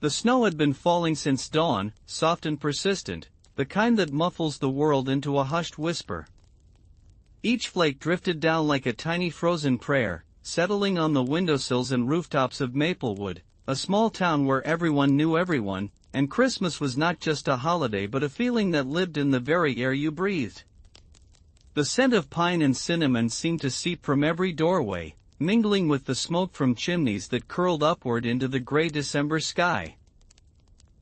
The snow had been falling since dawn, soft and persistent, the kind that muffles the world into a hushed whisper. Each flake drifted down like a tiny frozen prayer, settling on the windowsills and rooftops of Maplewood, a small town where everyone knew everyone, and Christmas was not just a holiday but a feeling that lived in the very air you breathed. The scent of pine and cinnamon seemed to seep from every doorway, mingling with the smoke from chimneys that curled upward into the gray December sky.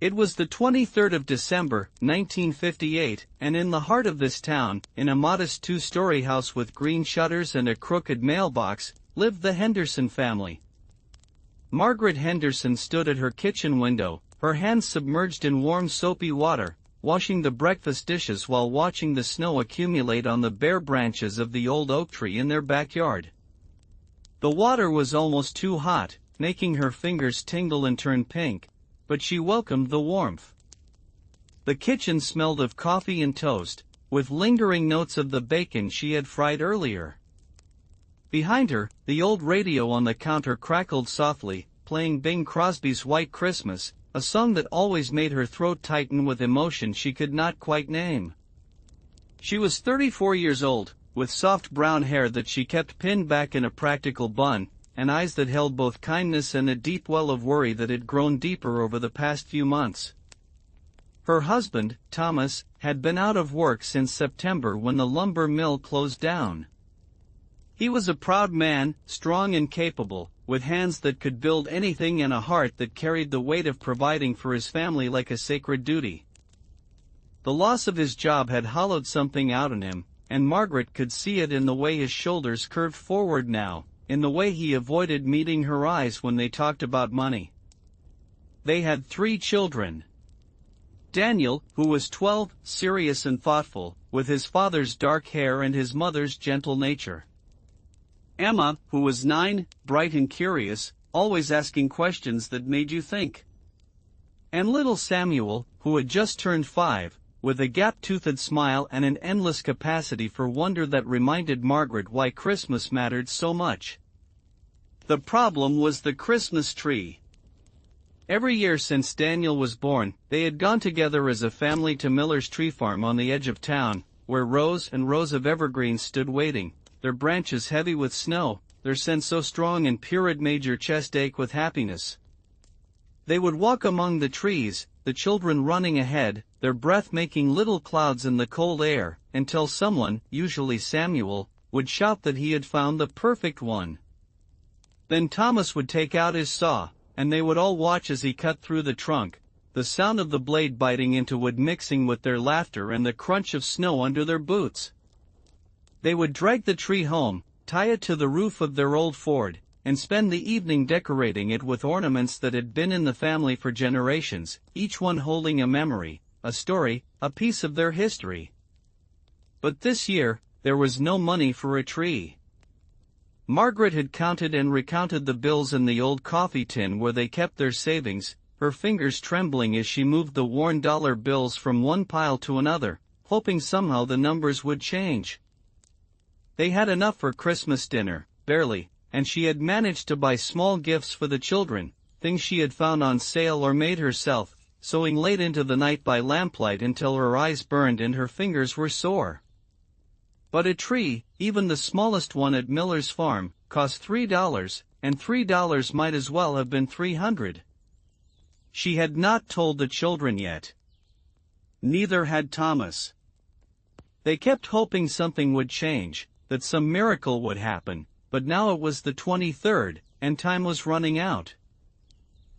It was the 23rd of December, 1958, and in the heart of this town, in a modest two-story house with green shutters and a crooked mailbox, lived the Henderson family. Margaret Henderson stood at her kitchen window, her hands submerged in warm soapy water, washing the breakfast dishes while watching the snow accumulate on the bare branches of the old oak tree in their backyard. The water was almost too hot, making her fingers tingle and turn pink, but she welcomed the warmth. The kitchen smelled of coffee and toast, with lingering notes of the bacon she had fried earlier. Behind her, the old radio on the counter crackled softly, playing Bing Crosby's White Christmas, a song that always made her throat tighten with emotion she could not quite name. She was 34 years old, with soft brown hair that she kept pinned back in a practical bun, and eyes that held both kindness and a deep well of worry that had grown deeper over the past few months. Her husband, Thomas, had been out of work since September when the lumber mill closed down. He was a proud man, strong and capable, with hands that could build anything and a heart that carried the weight of providing for his family like a sacred duty. The loss of his job had hollowed something out in him, and Margaret could see it in the way his shoulders curved forward now, in the way he avoided meeting her eyes when they talked about money. They had 3 children. Daniel, who was 12, serious and thoughtful, with his father's dark hair and his mother's gentle nature. Emma, who was 9, bright and curious, always asking questions that made you think. And little Samuel, who had just turned 5, with a gap-toothed smile and an endless capacity for wonder that reminded Margaret why Christmas mattered so much. The problem was the Christmas tree. Every year since Daniel was born, they had gone together as a family to Miller's Tree Farm on the edge of town, where rows and rows of evergreens stood waiting, their branches heavy with snow, their scent so strong and pure it made your chest ache with happiness. They would walk among the trees, the children running ahead, their breath making little clouds in the cold air, until someone, usually Samuel, would shout that he had found the perfect one. Then Thomas would take out his saw, and they would all watch as he cut through the trunk, the sound of the blade biting into wood mixing with their laughter and the crunch of snow under their boots. They would drag the tree home, tie it to the roof of their old Ford, and spend the evening decorating it with ornaments that had been in the family for generations, each one holding a memory, a story, a piece of their history. But this year, there was no money for a tree. Margaret had counted and recounted the bills in the old coffee tin where they kept their savings, her fingers trembling as she moved the worn dollar bills from one pile to another, hoping somehow the numbers would change. They had enough for Christmas dinner, barely, and she had managed to buy small gifts for the children, things she had found on sale or made herself, sewing late into the night by lamplight until her eyes burned and her fingers were sore. But a tree, even the smallest one at Miller's farm, cost $3, and $3 might as well have been $300. She had not told the children yet. Neither had Thomas. They kept hoping something would change, that some miracle would happen, but now it was the 23rd, and time was running out.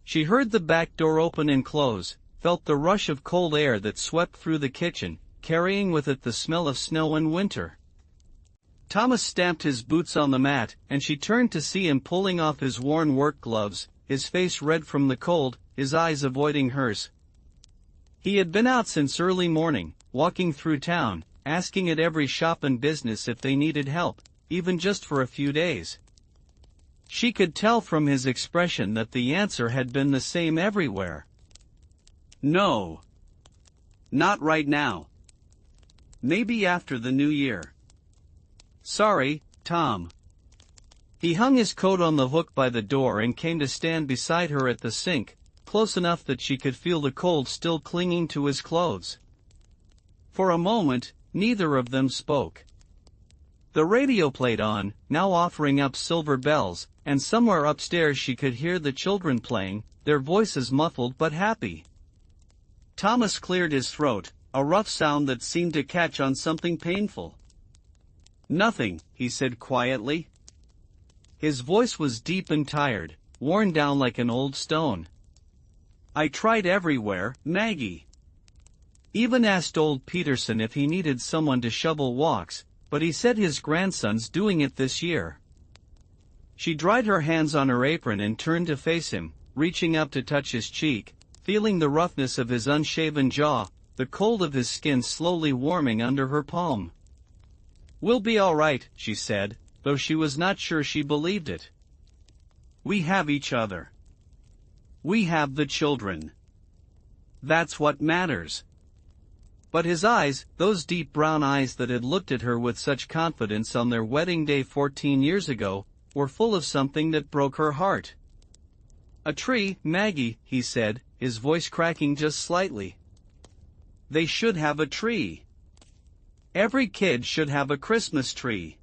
She heard the back door open and close, felt the rush of cold air that swept through the kitchen, carrying with it the smell of snow and winter. Thomas stamped his boots on the mat, and she turned to see him pulling off his worn work gloves, his face red from the cold, his eyes avoiding hers. He had been out since early morning, walking through town, asking at every shop and business if they needed help, even just for a few days. She could tell from his expression that the answer had been the same everywhere. No. Not right now. Maybe after the new year. Sorry, Tom. He hung his coat on the hook by the door and came to stand beside her at the sink, close enough that she could feel the cold still clinging to his clothes. For a moment, neither of them spoke. The radio played on, now offering up silver bells, and somewhere upstairs she could hear the children playing, their voices muffled but happy. Thomas cleared his throat, a rough sound that seemed to catch on something painful. "Nothing," he said quietly. His voice was deep and tired, worn down like an old stone. "I tried everywhere, Maggie. Even asked old Peterson if he needed someone to shovel walks, but he said his grandson's doing it this year." She dried her hands on her apron and turned to face him, reaching up to touch his cheek, feeling the roughness of his unshaven jaw, the cold of his skin slowly warming under her palm. "We'll be all right," she said, though she was not sure she believed it. "We have each other. We have the children. That's what matters." But his eyes, those deep brown eyes that had looked at her with such confidence on their wedding day 14 years ago, were full of something that broke her heart. "A tree, Maggie," he said, his voice cracking just slightly. "They should have a tree. Every kid should have a Christmas tree.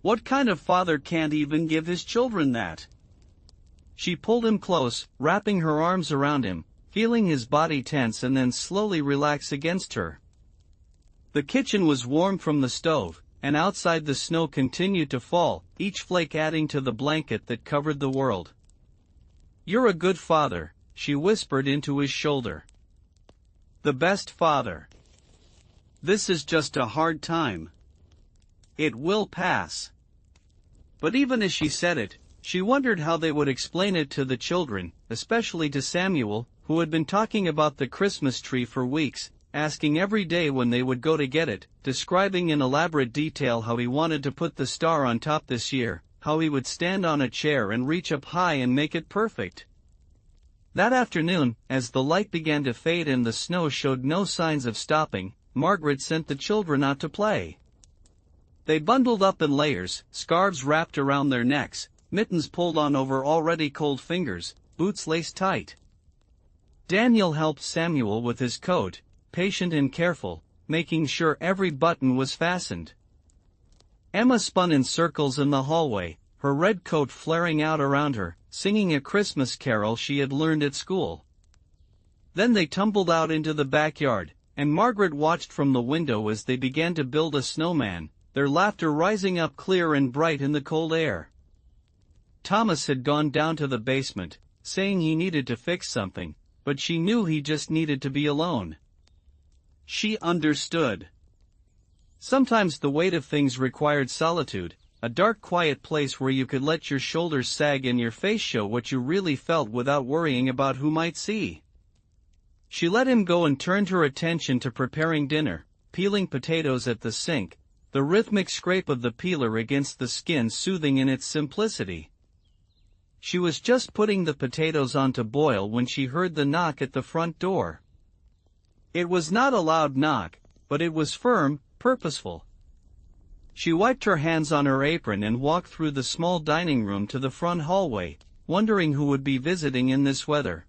What kind of father can't even give his children that?" She pulled him close, wrapping her arms around him, feeling his body tense and then slowly relax against her. The kitchen was warm from the stove, and outside the snow continued to fall, each flake adding to the blanket that covered the world. "You're a good father," she whispered into his shoulder. "The best father. This is just a hard time. It will pass." But even as she said it, she wondered how they would explain it to the children, especially to Samuel, who had been talking about the Christmas tree for weeks, asking every day when they would go to get it, describing in elaborate detail how he wanted to put the star on top this year, how he would stand on a chair and reach up high and make it perfect. That afternoon, as the light began to fade and the snow showed no signs of stopping, Margaret sent the children out to play. They bundled up in layers, scarves wrapped around their necks, mittens pulled on over already cold fingers, boots laced tight. Daniel helped Samuel with his coat, patient and careful, making sure every button was fastened. Emma spun in circles in the hallway, her red coat flaring out around her, singing a Christmas carol she had learned at school. Then they tumbled out into the backyard, and Margaret watched from the window as they began to build a snowman, their laughter rising up clear and bright in the cold air. Thomas had gone down to the basement, saying he needed to fix something, but she knew he just needed to be alone. She understood. Sometimes the weight of things required solitude, a dark quiet place where you could let your shoulders sag and your face show what you really felt without worrying about who might see. She let him go and turned her attention to preparing dinner, peeling potatoes at the sink, the rhythmic scrape of the peeler against the skin soothing in its simplicity. She was just putting the potatoes on to boil when she heard the knock at the front door. It was not a loud knock, but it was firm, purposeful. She wiped her hands on her apron and walked through the small dining room to the front hallway, wondering who would be visiting in this weather.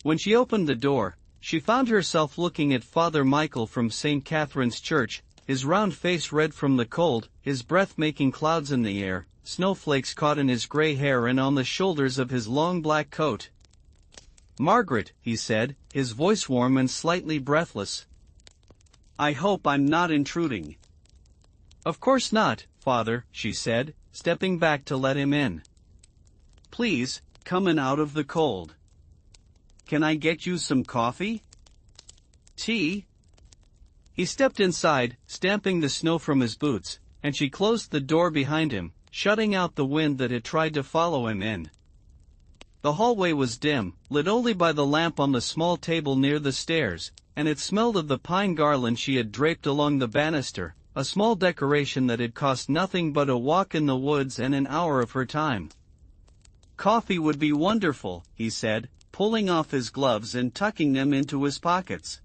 When she opened the door, she found herself looking at Father Michael from St. Catherine's Church, his round face red from the cold, his breath making clouds in the air, snowflakes caught in his gray hair and on the shoulders of his long black coat. "Margaret," he said, his voice warm and slightly breathless. "I hope I'm not intruding." "Of course not, Father," she said, stepping back to let him in. "Please, come in out of the cold. Can I get you some coffee? Tea?" He stepped inside, stamping the snow from his boots, and she closed the door behind him, shutting out the wind that had tried to follow him in. The hallway was dim, lit only by the lamp on the small table near the stairs, and it smelled of the pine garland she had draped along the banister, a small decoration that had cost nothing but a walk in the woods and an hour of her time. "Coffee would be wonderful," he said, pulling off his gloves and tucking them into his pockets.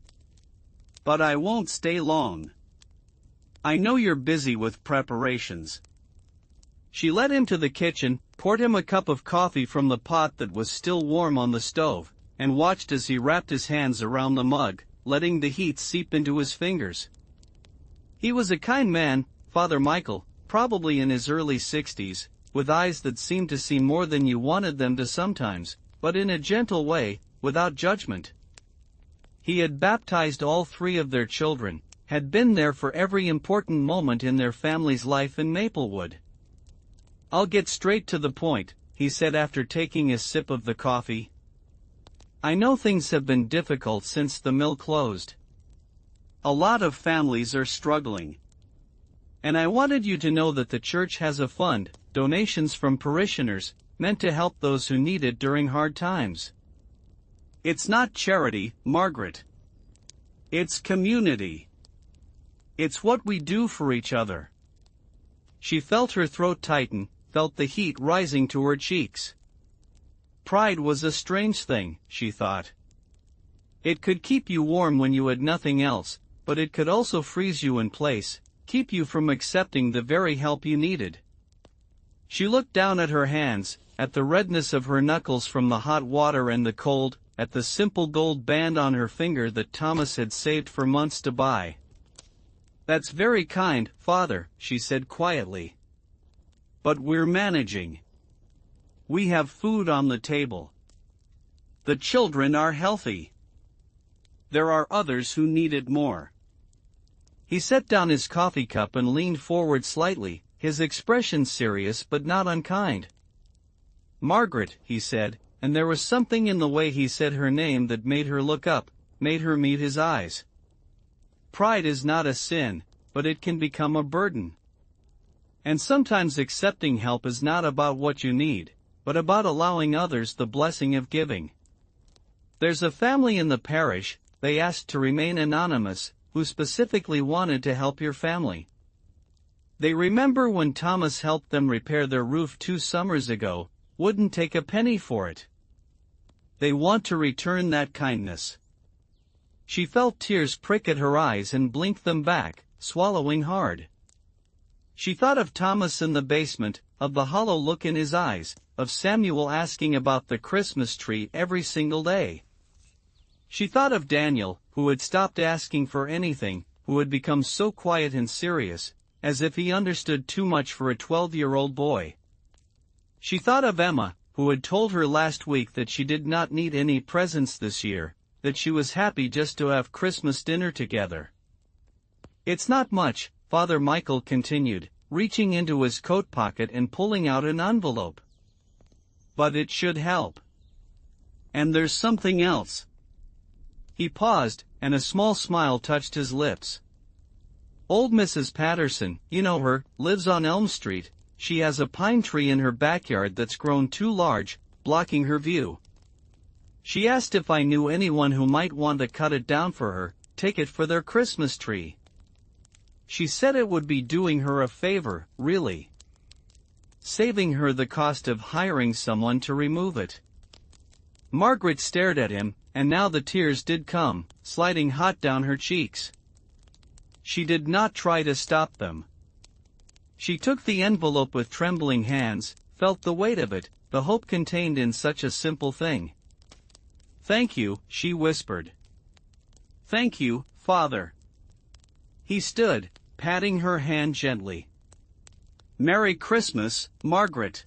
"But I won't stay long. I know you're busy with preparations." She led him to the kitchen, poured him a cup of coffee from the pot that was still warm on the stove, and watched as he wrapped his hands around the mug, letting the heat seep into his fingers. He was a kind man, Father Michael, probably in his early 60s, with eyes that seemed to see more than you wanted them to sometimes, but in a gentle way, without judgment. He had baptized all 3 of their children, had been there for every important moment in their family's life in Maplewood. "I'll get straight to the point," he said after taking a sip of the coffee. "I know things have been difficult since the mill closed. A lot of families are struggling. And I wanted you to know that the church has a fund, donations from parishioners, meant to help those who need it during hard times. It's not charity, Margaret. It's community. It's what we do for each other." She felt her throat tighten, felt the heat rising to her cheeks. Pride was a strange thing, she thought. It could keep you warm when you had nothing else, but it could also freeze you in place, keep you from accepting the very help you needed. She looked down at her hands, at the redness of her knuckles from the hot water and the cold, at the simple gold band on her finger that Thomas had saved for months to buy. "That's very kind, Father," she said quietly. "But we're managing. We have food on the table. The children are healthy. There are others who need it more." He set down his coffee cup and leaned forward slightly, his expression serious but not unkind. "Margaret," he said, and there was something in the way he said her name that made her look up, made her meet his eyes. "Pride is not a sin, but it can become a burden. And sometimes accepting help is not about what you need, but about allowing others the blessing of giving. There's a family in the parish, they asked to remain anonymous, who specifically wanted to help your family. They remember when Thomas helped them repair their roof 2 summers ago, wouldn't take a penny for it. They want to return that kindness." She felt tears prick at her eyes and blinked them back, swallowing hard. She thought of Thomas in the basement, of the hollow look in his eyes, of Samuel asking about the Christmas tree every single day. She thought of Daniel, who had stopped asking for anything, who had become so quiet and serious, as if he understood too much for a 12-year-old boy. She thought of Emma, who had told her last week that she did not need any presents this year, that she was happy just to have Christmas dinner together. "It's not much," Father Michael continued, reaching into his coat pocket and pulling out an envelope. "But it should help. And there's something else." He paused, and a small smile touched his lips. "Old Mrs. Patterson, you know her, lives on Elm Street. She has a pine tree in her backyard that's grown too large, blocking her view. She asked if I knew anyone who might want to cut it down for her, take it for their Christmas tree. She said it would be doing her a favor, really. Saving her the cost of hiring someone to remove it." Margaret stared at him, and now the tears did come, sliding hot down her cheeks. She did not try to stop them. She took the envelope with trembling hands, felt the weight of it, the hope contained in such a simple thing. "Thank you," she whispered. "Thank you, Father." He stood, patting her hand gently. "Merry Christmas, Margaret.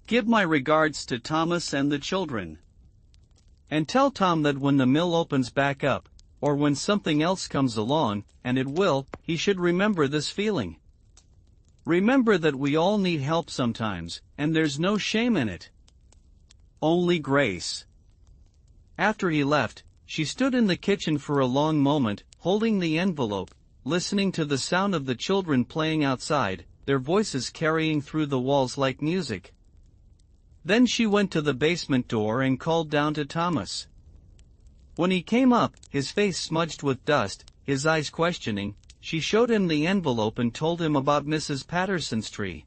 Give my regards to Thomas and the children. And tell Tom that when the mill opens back up, or when something else comes along, and it will, he should remember this feeling. Remember that we all need help sometimes, and there's no shame in it. Only grace." After he left, she stood in the kitchen for a long moment, holding the envelope, listening to the sound of the children playing outside, their voices carrying through the walls like music. Then she went to the basement door and called down to Thomas. When he came up, his face smudged with dust, his eyes questioning, she showed him the envelope and told him about Mrs. Patterson's tree.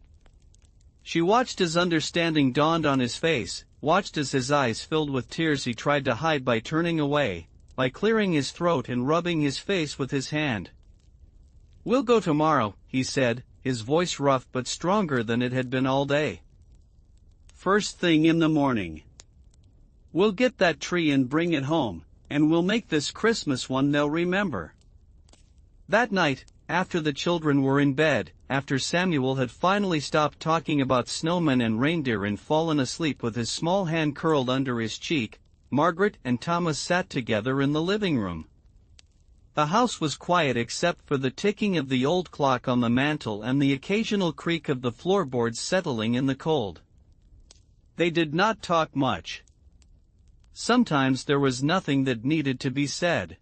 She watched as understanding dawned on his face, watched as his eyes filled with tears he tried to hide by turning away, by clearing his throat and rubbing his face with his hand. "We'll go tomorrow," he said, his voice rough but stronger than it had been all day. "First thing in the morning. We'll get that tree and bring it home, and we'll make this Christmas one they'll remember." That night, after the children were in bed, after Samuel had finally stopped talking about snowmen and reindeer and fallen asleep with his small hand curled under his cheek, Margaret and Thomas sat together in the living room. The house was quiet except for the ticking of the old clock on the mantel and the occasional creak of the floorboards settling in the cold. They did not talk much. Sometimes there was nothing that needed to be said.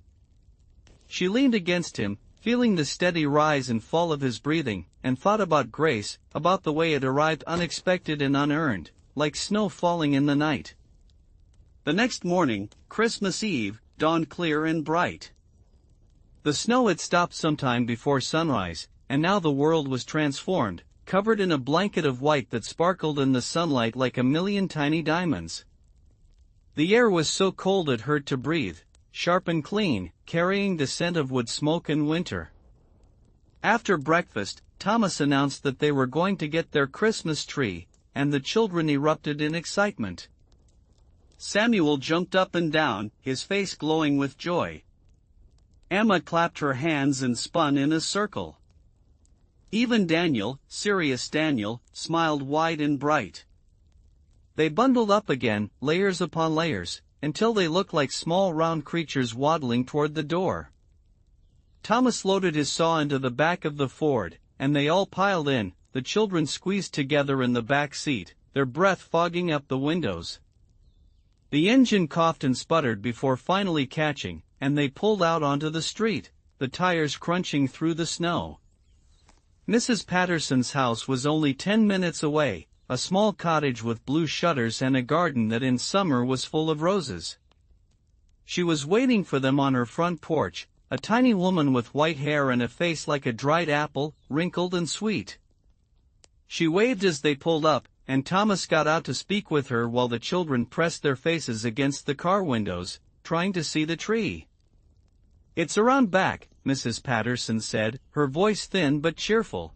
She leaned against him, feeling the steady rise and fall of his breathing, and thought about Grace, about the way it arrived unexpected and unearned, like snow falling in the night. The next morning, Christmas Eve, dawned clear and bright. The snow had stopped sometime before sunrise, and now the world was transformed, covered in a blanket of white that sparkled in the sunlight like a million tiny diamonds. The air was so cold it hurt to breathe, sharp and clean, carrying the scent of wood smoke and winter. After breakfast, Thomas announced that they were going to get their Christmas tree, and the children erupted in excitement. Samuel jumped up and down, his face glowing with joy. Emma clapped her hands and spun in a circle. Even Daniel, serious Daniel, smiled wide and bright. They bundled up again, layers upon layers, until they looked like small round creatures waddling toward the door. Thomas loaded his saw into the back of the Ford, and they all piled in, the children squeezed together in the back seat, their breath fogging up the windows. The engine coughed and sputtered before finally catching, and they pulled out onto the street, the tires crunching through the snow. Mrs. Patterson's house was only 10 minutes away, a small cottage with blue shutters and a garden that in summer was full of roses. She was waiting for them on her front porch, a tiny woman with white hair and a face like a dried apple, wrinkled and sweet. She waved as they pulled up, and Thomas got out to speak with her while the children pressed their faces against the car windows, trying to see the tree. "It's around back," Mrs. Patterson said, her voice thin but cheerful.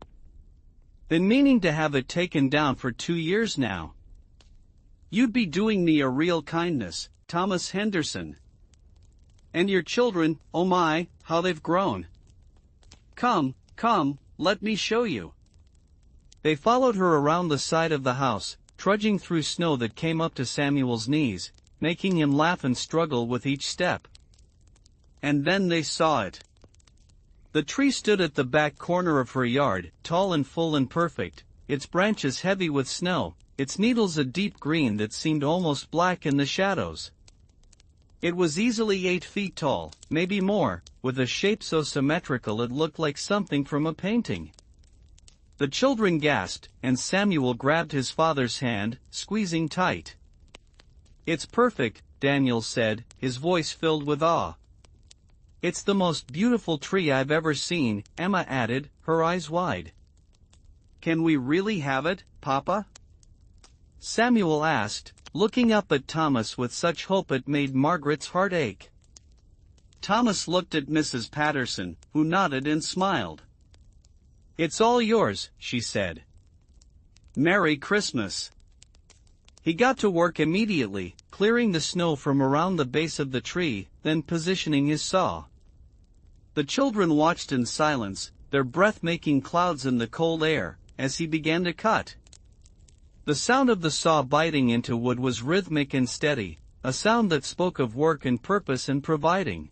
"Been meaning to have it taken down for 2 years now." "You'd be doing me a real kindness, Thomas Henderson. And your children, oh my, how they've grown. Come, come, let me show you." They followed her around the side of the house, trudging through snow that came up to Samuel's knees, making him laugh and struggle with each step. And then they saw it. The tree stood at the back corner of her yard, tall and full and perfect, its branches heavy with snow, its needles a deep green that seemed almost black in the shadows. It was easily 8 feet tall, maybe more, with a shape so symmetrical it looked like something from a painting. The children gasped, and Samuel grabbed his father's hand, squeezing tight. "It's perfect," Daniel said, his voice filled with awe. "It's the most beautiful tree I've ever seen," Emma added, her eyes wide. "Can we really have it, Papa?" Samuel asked, looking up at Thomas with such hope it made Margaret's heart ache. Thomas looked at Mrs. Patterson, who nodded and smiled. "It's all yours," she said. "Merry Christmas." He got to work immediately, clearing the snow from around the base of the tree, then positioning his saw. The children watched in silence, their breath making clouds in the cold air, as he began to cut. The sound of the saw biting into wood was rhythmic and steady, a sound that spoke of work and purpose and providing.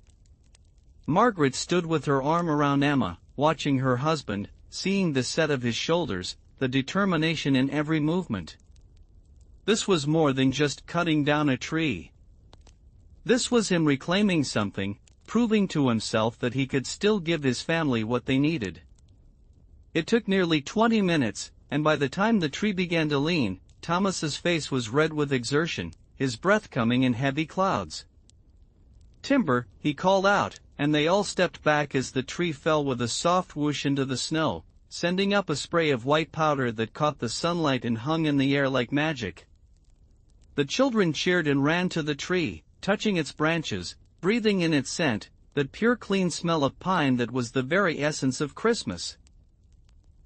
Margaret stood with her arm around Emma, watching her husband, seeing the set of his shoulders, the determination in every movement. This was more than just cutting down a tree. This was him reclaiming something, proving to himself that he could still give his family what they needed. It took nearly 20 minutes, and by the time the tree began to lean, Thomas's face was red with exertion, his breath coming in heavy clouds. "Timber," he called out, and they all stepped back as the tree fell with a soft whoosh into the snow, sending up a spray of white powder that caught the sunlight and hung in the air like magic. The children cheered and ran to the tree, touching its branches, breathing in its scent, that pure clean smell of pine that was the very essence of Christmas.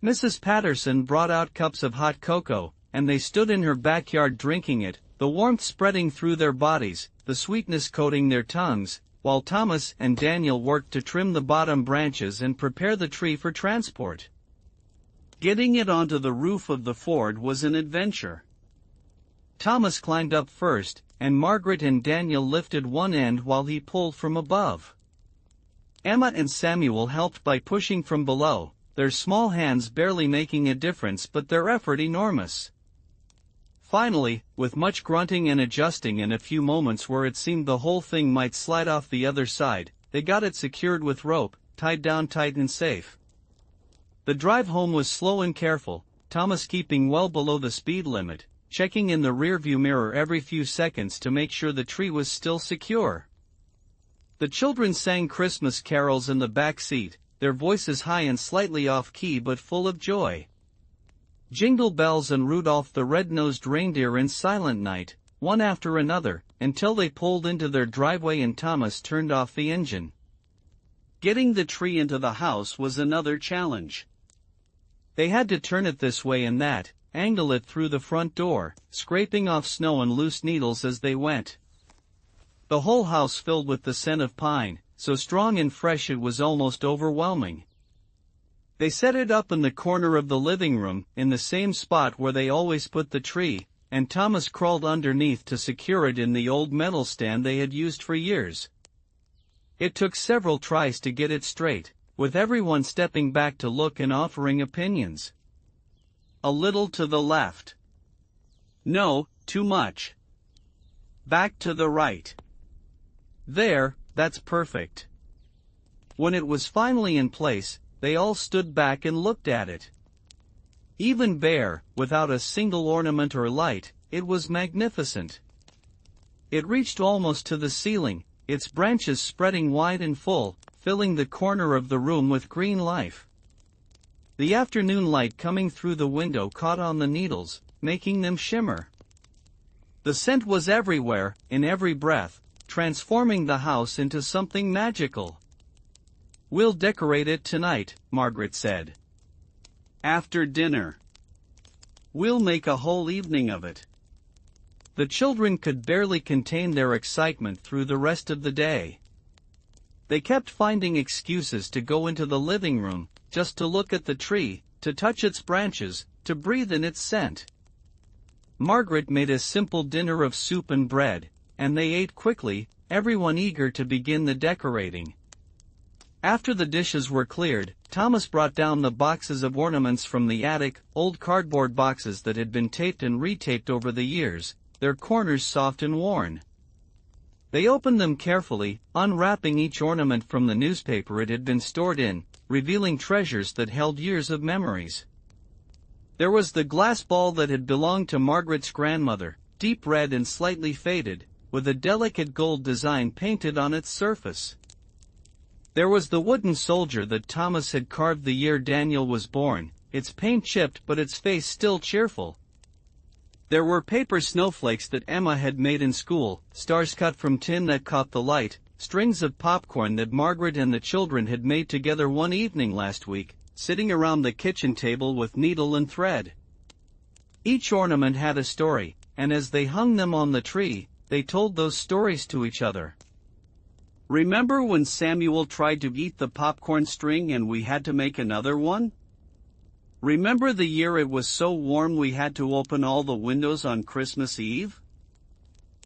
Mrs. Patterson brought out cups of hot cocoa, and they stood in her backyard drinking it, the warmth spreading through their bodies, the sweetness coating their tongues, while Thomas and Daniel worked to trim the bottom branches and prepare the tree for transport. Getting it onto the roof of the Ford was an adventure. Thomas climbed up first, and Margaret and Daniel lifted one end while he pulled from above. Emma and Samuel helped by pushing from below, their small hands barely making a difference but their effort enormous. Finally, with much grunting and adjusting and a few moments where it seemed the whole thing might slide off the other side, they got it secured with rope, tied down tight and safe. The drive home was slow and careful, Thomas keeping well below the speed limit, checking in the rearview mirror every few seconds to make sure the tree was still secure. The children sang Christmas carols in the back seat, their voices high and slightly off-key but full of joy. Jingle Bells and Rudolph the Red-Nosed Reindeer in Silent Night, one after another, until they pulled into their driveway and Thomas turned off the engine. Getting the tree into the house was another challenge. They had to turn it this way and that, angle it through the front door, scraping off snow and loose needles as they went. The whole house filled with the scent of pine, so strong and fresh it was almost overwhelming. They set it up in the corner of the living room, in the same spot where they always put the tree, and Thomas crawled underneath to secure it in the old metal stand they had used for years. It took several tries to get it straight, with everyone stepping back to look and offering opinions. A little to the left. No, too much. Back to the right. There, that's perfect. When it was finally in place, they all stood back and looked at it. Even bare, without a single ornament or light, it was magnificent. It reached almost to the ceiling, its branches spreading wide and full, filling the corner of the room with green life. The afternoon light coming through the window caught on the needles, making them shimmer. The scent was everywhere, in every breath, transforming the house into something magical. "We'll decorate it tonight," Margaret said. "After dinner. We'll make a whole evening of it." The children could barely contain their excitement through the rest of the day. They kept finding excuses to go into the living room, just to look at the tree, to touch its branches, to breathe in its scent. Margaret made a simple dinner of soup and bread, and they ate quickly, everyone eager to begin the decorating. After the dishes were cleared, Thomas brought down the boxes of ornaments from the attic, old cardboard boxes that had been taped and retaped over the years, their corners soft and worn. They opened them carefully, unwrapping each ornament from the newspaper it had been stored in, revealing treasures that held years of memories. There was the glass ball that had belonged to Margaret's grandmother, deep red and slightly faded, with a delicate gold design painted on its surface. There was the wooden soldier that Thomas had carved the year Daniel was born, its paint chipped but its face still cheerful. There were paper snowflakes that Emma had made in school, stars cut from tin that caught the light, strings of popcorn that Margaret and the children had made together one evening last week, sitting around the kitchen table with needle and thread. Each ornament had a story, and as they hung them on the tree, they told those stories to each other. "Remember when Samuel tried to eat the popcorn string and we had to make another one? Remember the year it was so warm we had to open all the windows on Christmas Eve?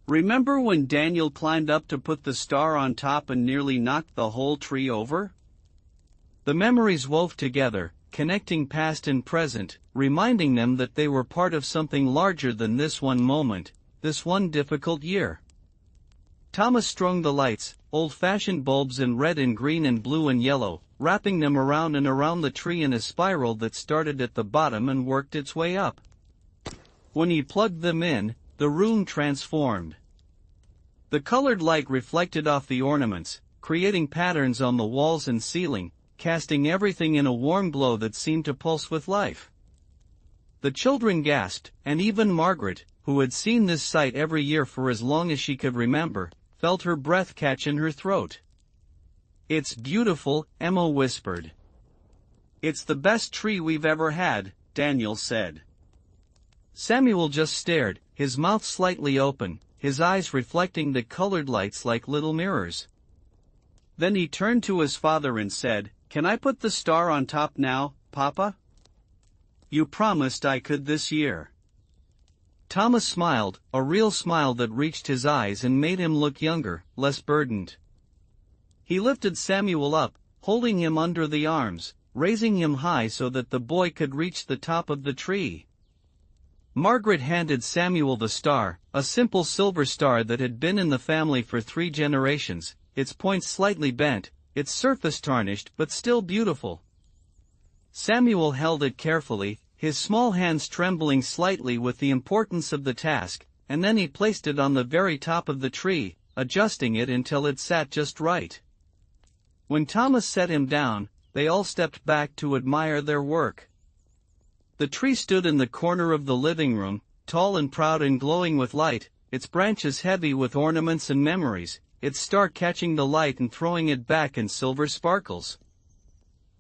Remember when Daniel climbed up to put the star on top and nearly knocked the whole tree over?" The memories wove together, connecting past and present, reminding them that they were part of something larger than this one moment, this one difficult year. Thomas strung the lights, old-fashioned bulbs in red and green and blue and yellow, wrapping them around and around the tree in a spiral that started at the bottom and worked its way up. When he plugged them in, the room transformed. The colored light reflected off the ornaments, creating patterns on the walls and ceiling, casting everything in a warm glow that seemed to pulse with life. The children gasped, and even Margaret, who had seen this sight every year for as long as she could remember, felt her breath catch in her throat. "It's beautiful," Emma whispered. It's the best tree we've ever had, Daniel said. Samuel just stared, his mouth slightly open, his eyes reflecting the colored lights like little mirrors. Then he turned to his father and said, "Can I put the star on top now, Papa? You promised I could this year." Thomas smiled, a real smile that reached his eyes and made him look younger, less burdened. He lifted Samuel up, holding him under the arms, raising him high so that the boy could reach the top of the tree. Margaret handed Samuel the star, a simple silver star that had been in the family for 3 generations, its points slightly bent, its surface tarnished but still beautiful. Samuel held it carefully, his small hands trembling slightly with the importance of the task, and then he placed it on the very top of the tree, adjusting it until it sat just right. When Thomas set him down, they all stepped back to admire their work. The tree stood in the corner of the living room, tall and proud and glowing with light, its branches heavy with ornaments and memories, its star catching the light and throwing it back in silver sparkles.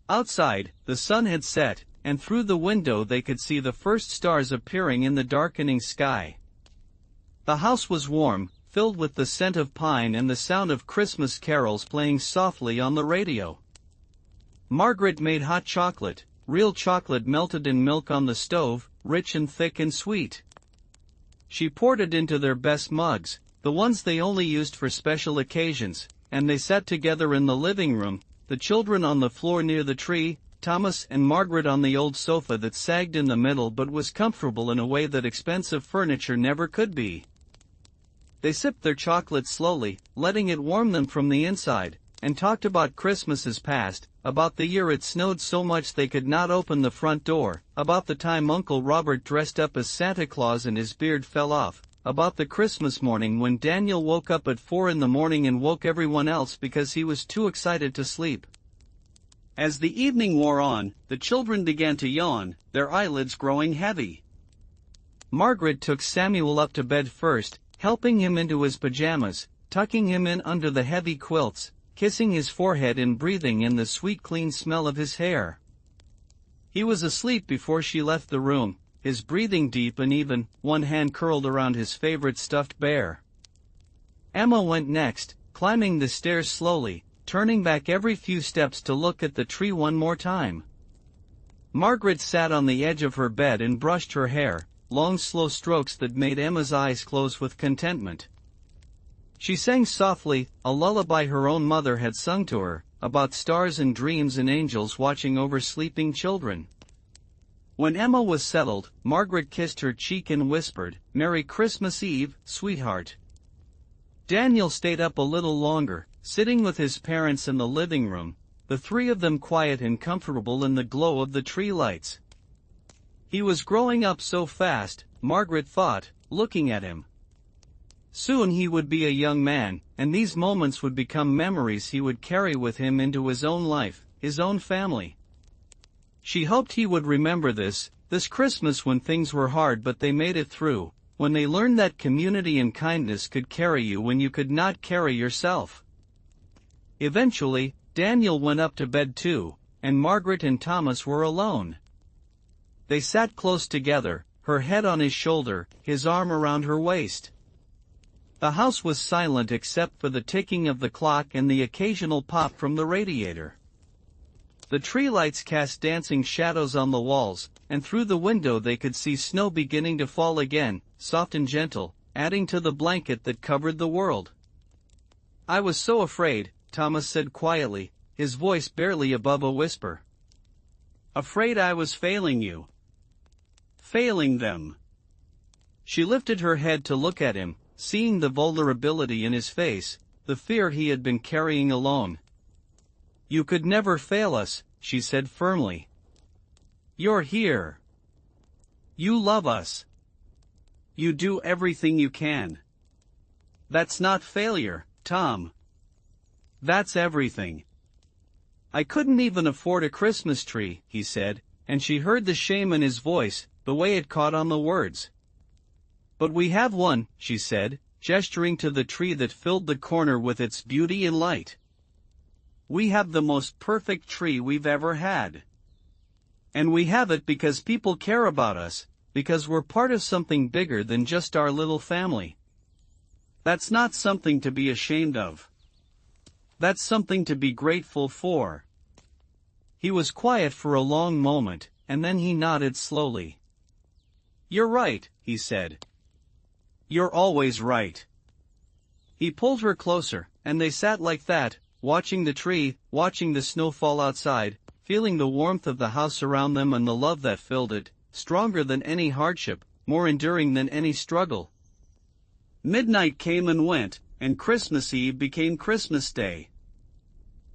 Outside, the sun had set, and through the window they could see the first stars appearing in the darkening sky. The house was warm, filled with the scent of pine and the sound of Christmas carols playing softly on the radio. Margaret made hot chocolate, real chocolate melted in milk on the stove, rich and thick and sweet. She poured it into their best mugs, the ones they only used for special occasions, and they sat together in the living room, the children on the floor near the tree, Thomas and Margaret on the old sofa that sagged in the middle but was comfortable in a way that expensive furniture never could be. They sipped their chocolate slowly, letting it warm them from the inside, and talked about Christmases past, about the year it snowed so much they could not open the front door, about the time Uncle Robert dressed up as Santa Claus and his beard fell off, about the Christmas morning when Daniel woke up at 4 in the morning and woke everyone else because he was too excited to sleep. As the evening wore on, the children began to yawn, their eyelids growing heavy. Margaret took Samuel up to bed first, helping him into his pajamas, tucking him in under the heavy quilts, kissing his forehead and breathing in the sweet clean smell of his hair. He was asleep before she left the room, his breathing deep and even, one hand curled around his favorite stuffed bear. Emma went next, climbing the stairs slowly, turning back every few steps to look at the tree one more time. Margaret sat on the edge of her bed and brushed her hair, long slow strokes that made Emma's eyes close with contentment. She sang softly, a lullaby her own mother had sung to her, about stars and dreams and angels watching over sleeping children. When Emma was settled, Margaret kissed her cheek and whispered, "Merry Christmas Eve, sweetheart." Daniel stayed up a little longer, sitting with his parents in the living room, the 3 of them quiet and comfortable in the glow of the tree lights. He was growing up so fast, Margaret thought, looking at him. Soon he would be a young man, and these moments would become memories he would carry with him into his own life, his own family. She hoped he would remember this Christmas when things were hard but they made it through, when they learned that community and kindness could carry you when you could not carry yourself. Eventually, Daniel went up to bed too, and Margaret and Thomas were alone. They sat close together, her head on his shoulder, his arm around her waist. The house was silent except for the ticking of the clock and the occasional pop from the radiator. The tree lights cast dancing shadows on the walls, and through the window they could see snow beginning to fall again, soft and gentle, adding to the blanket that covered the world. "I was so afraid," Thomas said quietly, his voice barely above a whisper. "Afraid I was failing you. Failing them." She lifted her head to look at him, seeing the vulnerability in his face, the fear he had been carrying alone. "You could never fail us," she said firmly. "You're here. You love us. You do everything you can. That's not failure, Tom. That's everything." "I couldn't even afford a Christmas tree," he said, and she heard the shame in his voice, the way it caught on the words. "But we have one," she said, gesturing to the tree that filled the corner with its beauty and light. "We have the most perfect tree we've ever had. And we have it because people care about us, because we're part of something bigger than just our little family. That's not something to be ashamed of. That's something to be grateful for." He was quiet for a long moment, and then he nodded slowly. "You're right," he said. "You're always right." He pulled her closer, and they sat like that, watching the tree, watching the snow fall outside, feeling the warmth of the house around them and the love that filled it, stronger than any hardship, more enduring than any struggle. Midnight came and went, and Christmas Eve became Christmas Day.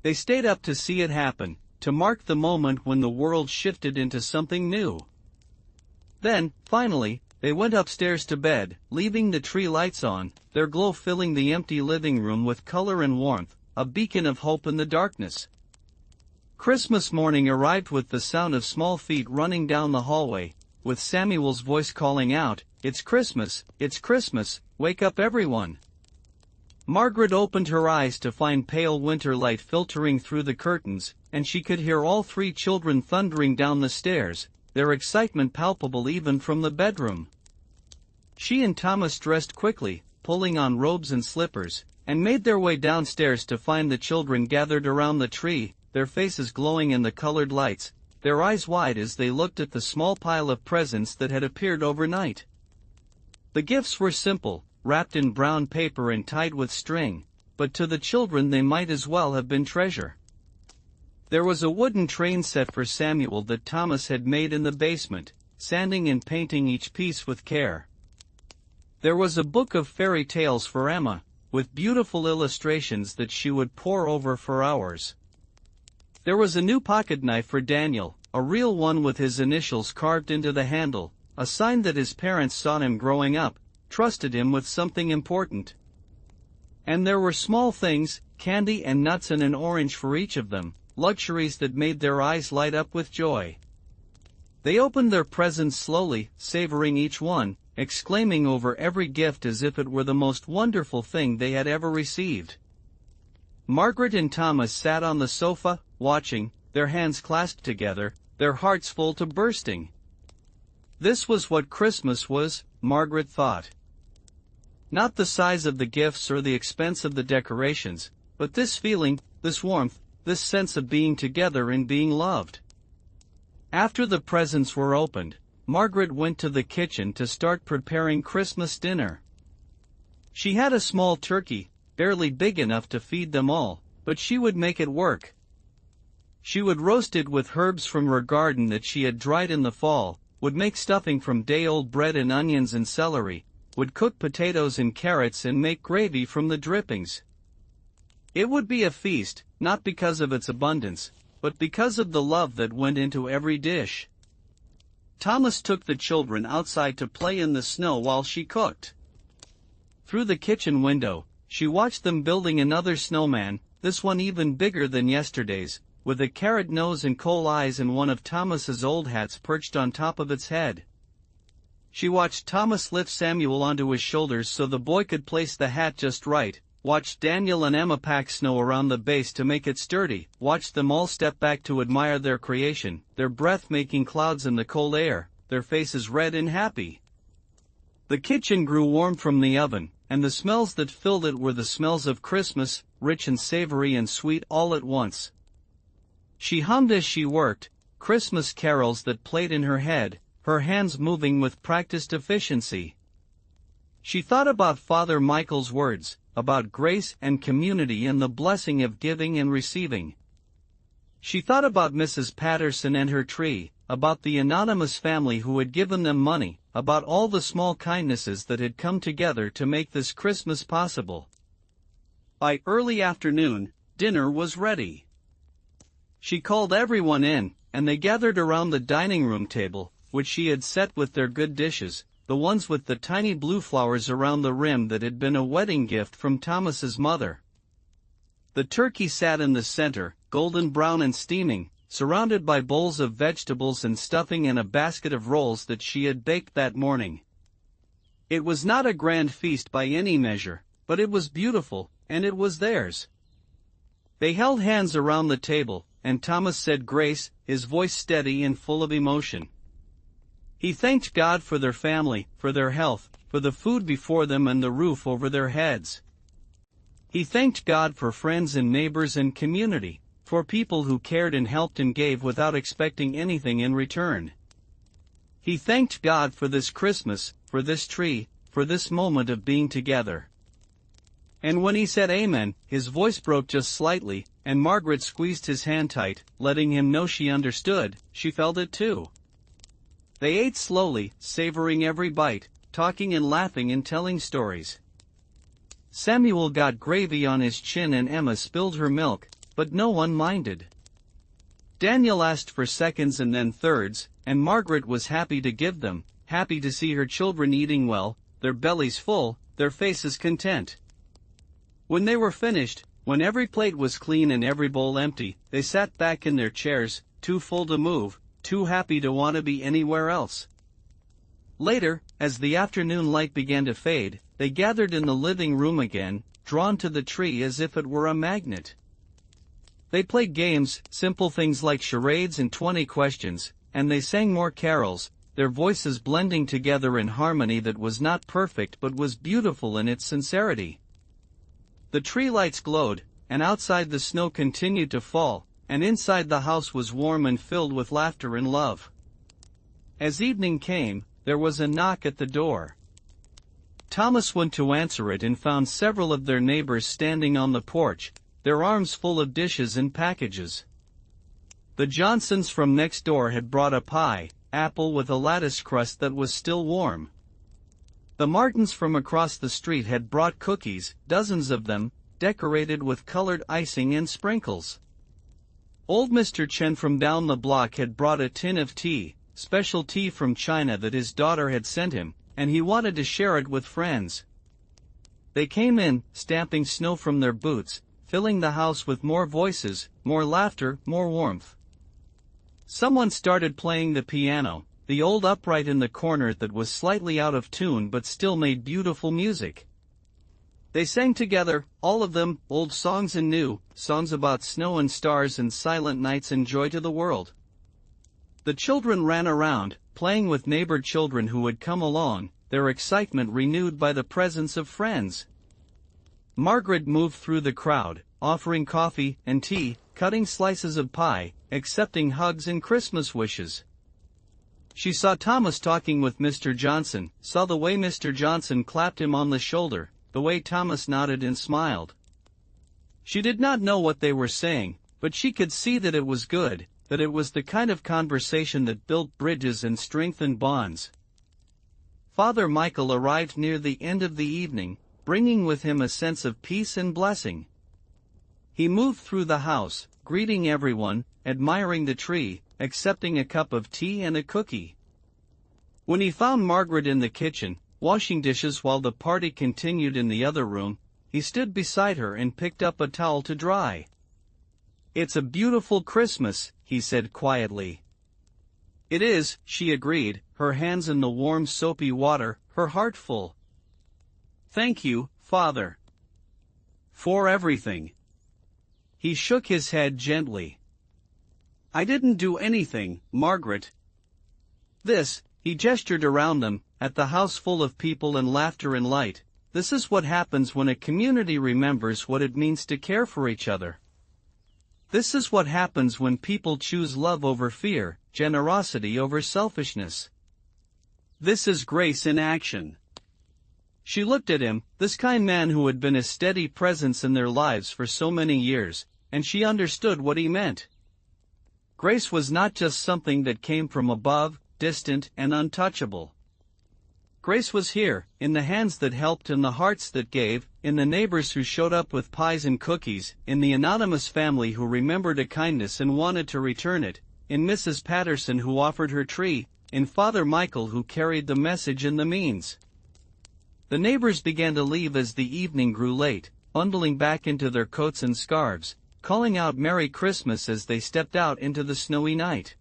They stayed up to see it happen, to mark the moment when the world shifted into something new. Then, finally, they went upstairs to bed, leaving the tree lights on, their glow filling the empty living room with color and warmth, a beacon of hope in the darkness. Christmas morning arrived with the sound of small feet running down the hallway, with Samuel's voice calling out, it's Christmas, wake up everyone." Margaret opened her eyes to find pale winter light filtering through the curtains, and she could hear all three children thundering down the stairs, their excitement palpable even from the bedroom. She and Thomas dressed quickly, pulling on robes and slippers, and made their way downstairs to find the children gathered around the tree, their faces glowing in the colored lights, their eyes wide as they looked at the small pile of presents that had appeared overnight. The gifts were simple, wrapped in brown paper and tied with string, but to the children they might as well have been treasure. There was a wooden train set for Samuel that Thomas had made in the basement, sanding and painting each piece with care. There was a book of fairy tales for Emma, with beautiful illustrations that she would pore over for hours. There was a new pocket knife for Daniel, a real one with his initials carved into the handle, a sign that his parents saw him growing up, trusted him with something important. And there were small things, candy and nuts and an orange for each of them, luxuries that made their eyes light up with joy. They opened their presents slowly, savoring each one, exclaiming over every gift as if it were the most wonderful thing they had ever received. Margaret and Thomas sat on the sofa, watching, their hands clasped together, their hearts full to bursting. This was what Christmas was, Margaret thought. Not the size of the gifts or the expense of the decorations, but this feeling, this warmth, this sense of being together and being loved. After the presents were opened, Margaret went to the kitchen to start preparing Christmas dinner. She had a small turkey, barely big enough to feed them all, but she would make it work. She would roast it with herbs from her garden that she had dried in the fall, would make stuffing from day-old bread and onions and celery, would cook potatoes and carrots and make gravy from the drippings. It would be a feast, not because of its abundance, but because of the love that went into every dish. Thomas took the children outside to play in the snow while she cooked. Through the kitchen window, she watched them building another snowman, this one even bigger than yesterday's, with a carrot nose and coal eyes and one of Thomas's old hats perched on top of its head. She watched Thomas lift Samuel onto his shoulders so the boy could place the hat just right, watched Daniel and Emma pack snow around the base to make it sturdy, watched them all step back to admire their creation, their breath-making clouds in the cold air, their faces red and happy. The kitchen grew warm from the oven, and the smells that filled it were the smells of Christmas, rich and savory and sweet all at once. She hummed as she worked, Christmas carols that played in her head, her hands moving with practiced efficiency. She thought about Father Michael's words, about grace and community and the blessing of giving and receiving. She thought about Mrs. Patterson and her tree, about the anonymous family who had given them money, about all the small kindnesses that had come together to make this Christmas possible. By early afternoon, dinner was ready. She called everyone in, and they gathered around the dining room table, which she had set with their good dishes, the ones with the tiny blue flowers around the rim that had been a wedding gift from Thomas's mother. The turkey sat in the center, golden brown and steaming, surrounded by bowls of vegetables and stuffing and a basket of rolls that she had baked that morning. It was not a grand feast by any measure, but it was beautiful, and it was theirs. They held hands around the table, and Thomas said grace, his voice steady and full of emotion. He thanked God for their family, for their health, for the food before them and the roof over their heads. He thanked God for friends and neighbors and community, for people who cared and helped and gave without expecting anything in return. He thanked God for this Christmas, for this tree, for this moment of being together. And when he said amen, his voice broke just slightly, and Margaret squeezed his hand tight, letting him know she understood. She felt it too. They ate slowly, savoring every bite, talking and laughing and telling stories. Samuel got gravy on his chin and Emma spilled her milk, but no one minded. Daniel asked for seconds and then thirds, and Margaret was happy to give them, happy to see her children eating well, their bellies full, their faces content. When they were finished, when every plate was clean and every bowl empty, they sat back in their chairs, too full to move, too happy to want to be anywhere else. Later, as the afternoon light began to fade, they gathered in the living room again, drawn to the tree as if it were a magnet. They played games, simple things like charades and 20 questions, and they sang more carols, their voices blending together in harmony that was not perfect but was beautiful in its sincerity. The tree lights glowed, and outside the snow continued to fall, and inside the house was warm and filled with laughter and love. As evening came, there was a knock at the door. Thomas went to answer it and found several of their neighbors standing on the porch, their arms full of dishes and packages. The Johnsons from next door had brought a pie, apple with a lattice crust that was still warm. The Martins from across the street had brought cookies, dozens of them, decorated with colored icing and sprinkles. Old Mr. Chen from down the block had brought a tin of tea, special tea from China that his daughter had sent him, and he wanted to share it with friends. They came in, stamping snow from their boots, filling the house with more voices, more laughter, more warmth. Someone started playing the piano, the old upright in the corner that was slightly out of tune but still made beautiful music. They sang together, all of them, old songs and new, songs about snow and stars and silent nights and joy to the world. The children ran around, playing with neighbor children who had come along, their excitement renewed by the presence of friends. Margaret moved through the crowd, offering coffee and tea, cutting slices of pie, accepting hugs and Christmas wishes. She saw Thomas talking with Mr. Johnson, saw the way Mr. Johnson clapped him on the shoulder, the way Thomas nodded and smiled. She did not know what they were saying, but she could see that it was good, that it was the kind of conversation that built bridges and strengthened bonds. Father Michael arrived near the end of the evening, bringing with him a sense of peace and blessing. He moved through the house, greeting everyone, admiring the tree, accepting a cup of tea and a cookie. When he found Margaret in the kitchen, washing dishes while the party continued in the other room, he stood beside her and picked up a towel to dry. "It's a beautiful Christmas," he said quietly. "It is," she agreed, her hands in the warm soapy water, her heart full. "Thank you, Father, for everything." He shook his head gently. "I didn't do anything, Margaret." He gestured around them, at the house full of people and laughter and light. This is what happens when a community remembers what it means to care for each other. This is what happens when people choose love over fear, generosity over selfishness. This is grace in action. She looked at him, this kind man who had been a steady presence in their lives for so many years, and she understood what he meant. Grace was not just something that came from above, distant and untouchable. Grace was here, in the hands that helped and the hearts that gave, in the neighbors who showed up with pies and cookies, in the anonymous family who remembered a kindness and wanted to return it, in Mrs. Patterson who offered her tree, in Father Michael who carried the message and the means. The neighbors began to leave as the evening grew late, bundling back into their coats and scarves, calling out Merry Christmas as they stepped out into the snowy night.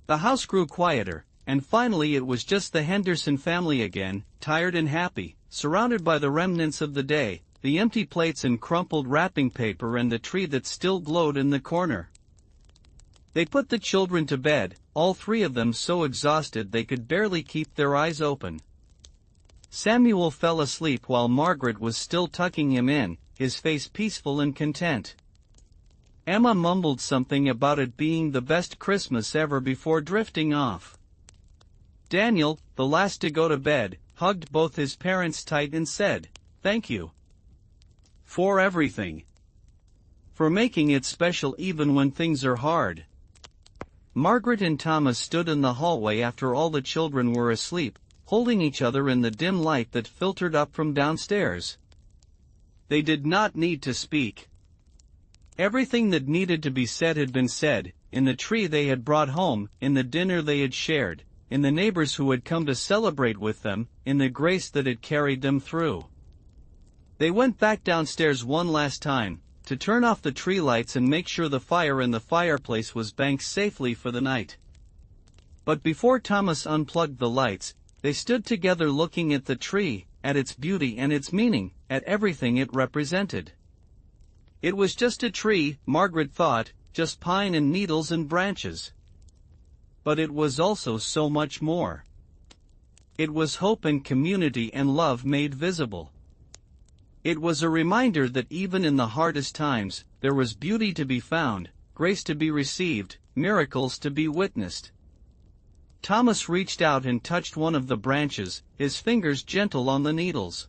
The house grew quieter, and finally it was just the Henderson family again, tired and happy, surrounded by the remnants of the day, the empty plates and crumpled wrapping paper and the tree that still glowed in the corner. They put the children to bed, all three of them so exhausted they could barely keep their eyes open. Samuel fell asleep while Margaret was still tucking him in, his face peaceful and content. Emma mumbled something about it being the best Christmas ever before drifting off. Daniel, the last to go to bed, hugged both his parents tight and said, "Thank you for everything. For making it special even when things are hard." Margaret and Thomas stood in the hallway after all the children were asleep, holding each other in the dim light that filtered up from downstairs. They did not need to speak. Everything that needed to be said had been said, in the tree they had brought home, in the dinner they had shared, in the neighbors who had come to celebrate with them, in the grace that had carried them through. They went back downstairs one last time, to turn off the tree lights and make sure the fire in the fireplace was banked safely for the night. But before Thomas unplugged the lights, they stood together looking at the tree, at its beauty and its meaning, at everything it represented. It was just a tree, Margaret thought, just pine and needles and branches. But it was also so much more. It was hope and community and love made visible. It was a reminder that even in the hardest times, there was beauty to be found, grace to be received, miracles to be witnessed. Thomas reached out and touched one of the branches, his fingers gentle on the needles.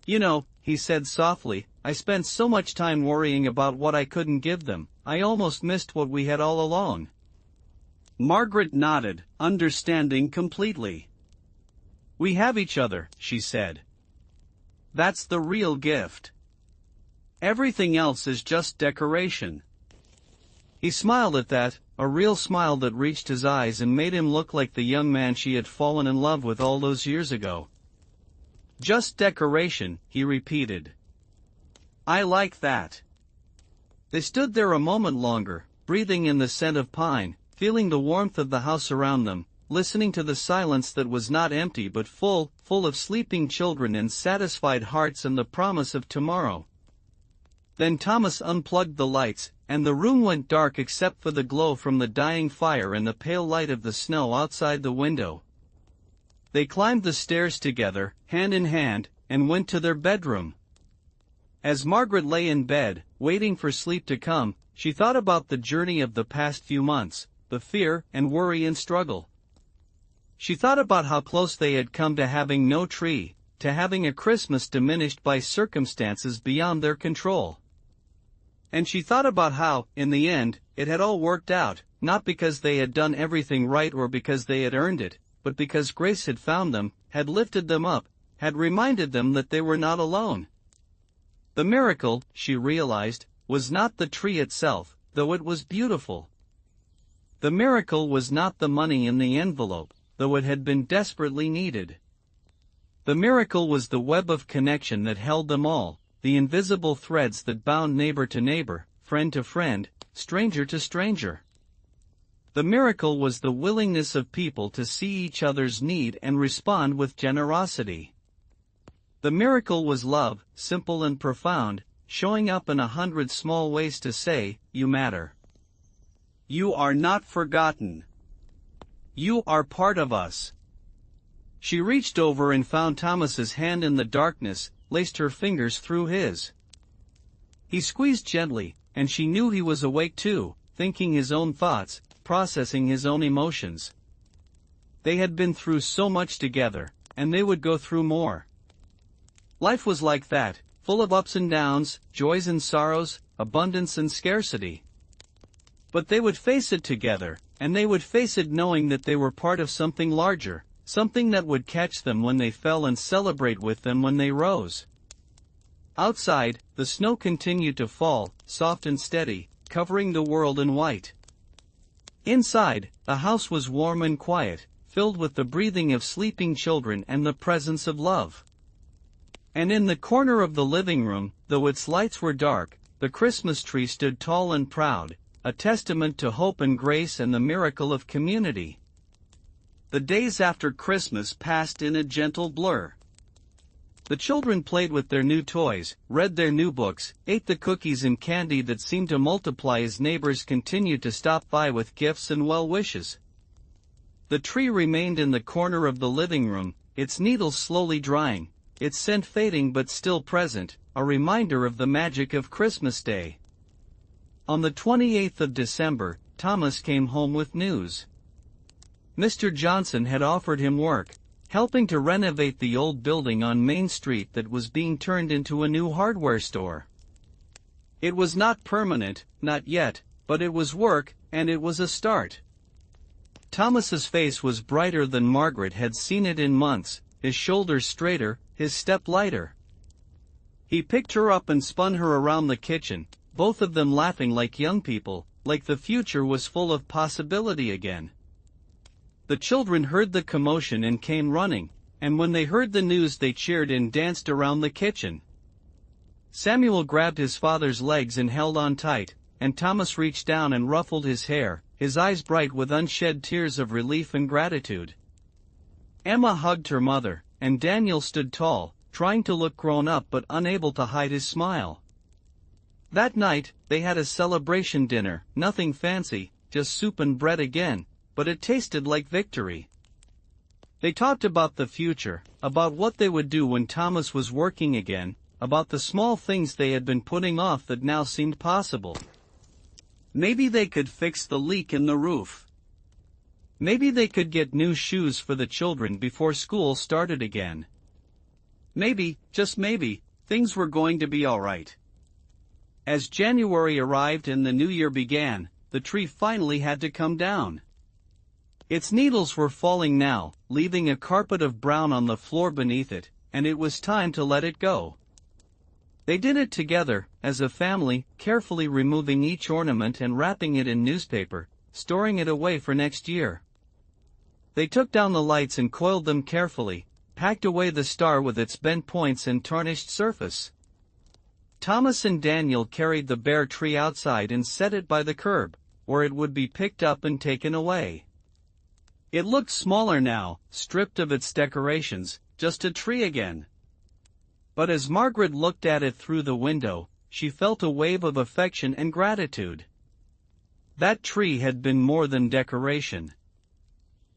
"You know," he said softly, "I spent so much time worrying about what I couldn't give them, I almost missed what we had all along." Margaret nodded, understanding completely. "We have each other," she said. "That's the real gift. Everything else is just decoration." He smiled at that, a real smile that reached his eyes and made him look like the young man she had fallen in love with all those years ago. "Just decoration," he repeated. "I like that." They stood there a moment longer, breathing in the scent of pine, feeling the warmth of the house around them, listening to the silence that was not empty but full of sleeping children and satisfied hearts and the promise of tomorrow. Then Thomas unplugged the lights, and the room went dark except for the glow from the dying fire and the pale light of the snow outside the window. They climbed the stairs together, hand in hand, and went to their bedroom. As Margaret lay in bed, waiting for sleep to come, she thought about the journey of the past few months, the fear and worry and struggle. She thought about how close they had come to having no tree, to having a Christmas diminished by circumstances beyond their control. And she thought about how, in the end, it had all worked out, not because they had done everything right or because they had earned it, but because grace had found them, had lifted them up, had reminded them that they were not alone. The miracle, she realized, was not the tree itself, though it was beautiful. The miracle was not the money in the envelope, though it had been desperately needed. The miracle was the web of connection that held them all, the invisible threads that bound neighbor to neighbor, friend to friend, stranger to stranger. The miracle was the willingness of people to see each other's need and respond with generosity. The miracle was love, simple and profound, showing up in 100 small ways to say, "You matter. You are not forgotten. You are part of us." She reached over and found Thomas's hand in the darkness, laced her fingers through his. He squeezed gently, and she knew he was awake too, thinking his own thoughts, processing his own emotions. They had been through so much together, and they would go through more. Life was like that, full of ups and downs, joys and sorrows, abundance and scarcity. But they would face it together, and they would face it knowing that they were part of something larger, something that would catch them when they fell and celebrate with them when they rose. Outside, the snow continued to fall, soft and steady, covering the world in white. Inside, the house was warm and quiet, filled with the breathing of sleeping children and the presence of love. And in the corner of the living room, though its lights were dark, the Christmas tree stood tall and proud, a testament to hope and grace and the miracle of community. The days after Christmas passed in a gentle blur. The children played with their new toys, read their new books, ate the cookies and candy that seemed to multiply as neighbors continued to stop by with gifts and well wishes. The tree remained in the corner of the living room, its needles slowly drying, its scent fading but still present, a reminder of the magic of Christmas Day. On the 28th of December, Thomas came home with news. Mr. Johnson had offered him work, helping to renovate the old building on Main Street that was being turned into a new hardware store. It was not permanent, not yet, but it was work, and it was a start. Thomas's face was brighter than Margaret had seen it in months, his shoulders straighter, his step lighter. He picked her up and spun her around the kitchen, both of them laughing like young people, like the future was full of possibility again. The children heard the commotion and came running, and when they heard the news they cheered and danced around the kitchen. Samuel grabbed his father's legs and held on tight, and Thomas reached down and ruffled his hair, his eyes bright with unshed tears of relief and gratitude. Emma hugged her mother, and Daniel stood tall, trying to look grown up but unable to hide his smile. That night, they had a celebration dinner, nothing fancy, just soup and bread again, but it tasted like victory. They talked about the future, about what they would do when Thomas was working again, about the small things they had been putting off that now seemed possible. Maybe they could fix the leak in the roof. Maybe they could get new shoes for the children before school started again. Maybe, just maybe, things were going to be all right. As January arrived and the new year began, the tree finally had to come down. Its needles were falling now, leaving a carpet of brown on the floor beneath it, and it was time to let it go. They did it together, as a family, carefully removing each ornament and wrapping it in newspaper, storing it away for next year. They took down the lights and coiled them carefully, packed away the star with its bent points and tarnished surface. Thomas and Daniel carried the bare tree outside and set it by the curb, where it would be picked up and taken away. It looked smaller now, stripped of its decorations, just a tree again. But as Margaret looked at it through the window, she felt a wave of affection and gratitude. That tree had been more than decoration.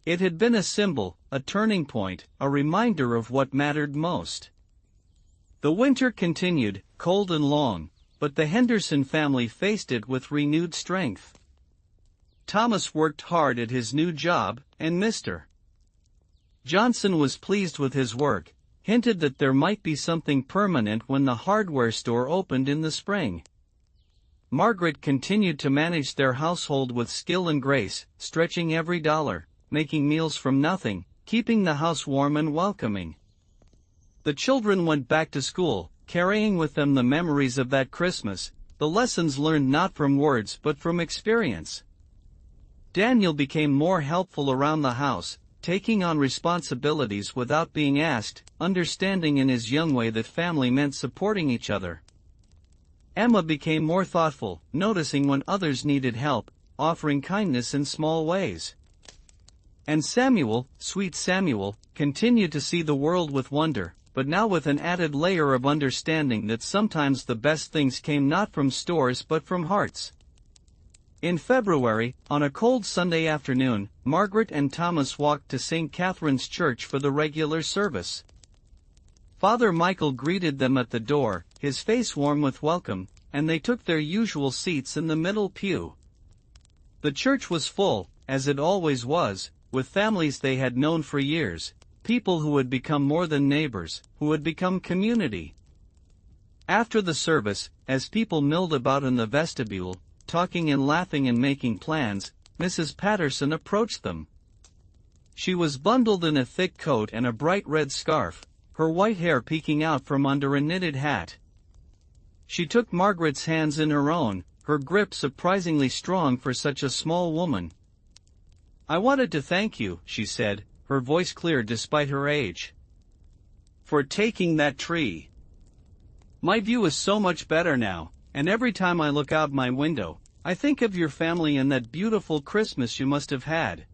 It had been a symbol, a turning point, a reminder of what mattered most. The winter continued, cold and long, but the Henderson family faced it with renewed strength. Thomas worked hard at his new job, and Mr. Johnson was pleased with his work, hinted that there might be something permanent when the hardware store opened in the spring. Margaret continued to manage their household with skill and grace, stretching every dollar, making meals from nothing, keeping the house warm and welcoming. The children went back to school, carrying with them the memories of that Christmas, the lessons learned not from words but from experience. Daniel became more helpful around the house, taking on responsibilities without being asked, understanding in his young way that family meant supporting each other. Emma became more thoughtful, noticing when others needed help, offering kindness in small ways. And Samuel, sweet Samuel, continued to see the world with wonder, but now with an added layer of understanding that sometimes the best things came not from stores but from hearts. In February, on a cold Sunday afternoon, Margaret and Thomas walked to St. Catherine's Church for the regular service. Father Michael greeted them at the door, his face warm with welcome, and they took their usual seats in the middle pew. The church was full, as it always was, with families they had known for years, people who had become more than neighbors, who had become community. After the service, as people milled about in the vestibule, talking and laughing and making plans, Mrs. Patterson approached them. She was bundled in a thick coat and a bright red scarf, her white hair peeking out from under a knitted hat. She took Margaret's hands in her own, her grip surprisingly strong for such a small woman. "I wanted to thank you," she said, her voice clear despite her age, "for taking that tree. My view is so much better now, and every time I look out my window, I think of your family and that beautiful Christmas you must have had.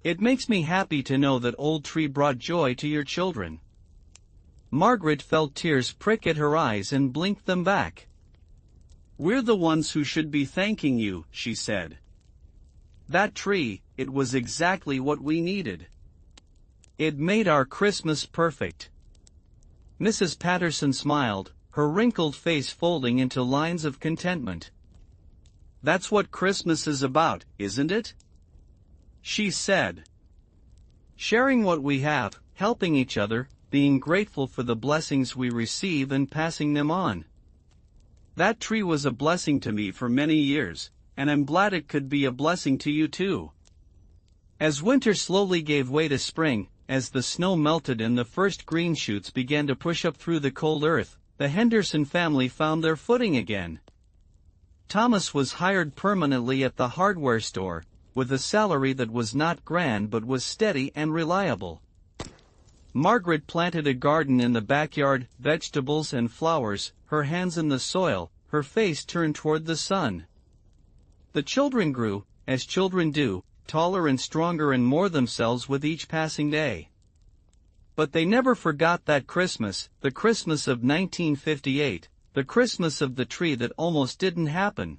It makes me happy to know that old tree brought joy to your children." Margaret felt tears prick at her eyes and blinked them back. "We're the ones who should be thanking you," she said. "That tree, it was exactly what we needed. It made our Christmas perfect." Mrs. Patterson smiled, her wrinkled face folding into lines of contentment. "That's what Christmas is about, isn't it?" she said. "Sharing what we have, helping each other, being grateful for the blessings we receive and passing them on. That tree was a blessing to me for many years, and I'm glad it could be a blessing to you too." As winter slowly gave way to spring, as the snow melted and the first green shoots began to push up through the cold earth, the Henderson family found their footing again. Thomas was hired permanently at the hardware store, with a salary that was not grand but was steady and reliable. Margaret planted a garden in the backyard, vegetables and flowers, her hands in the soil, her face turned toward the sun. The children grew, as children do, taller and stronger and more themselves with each passing day. But they never forgot that Christmas, the Christmas of 1958, the Christmas of the tree that almost didn't happen.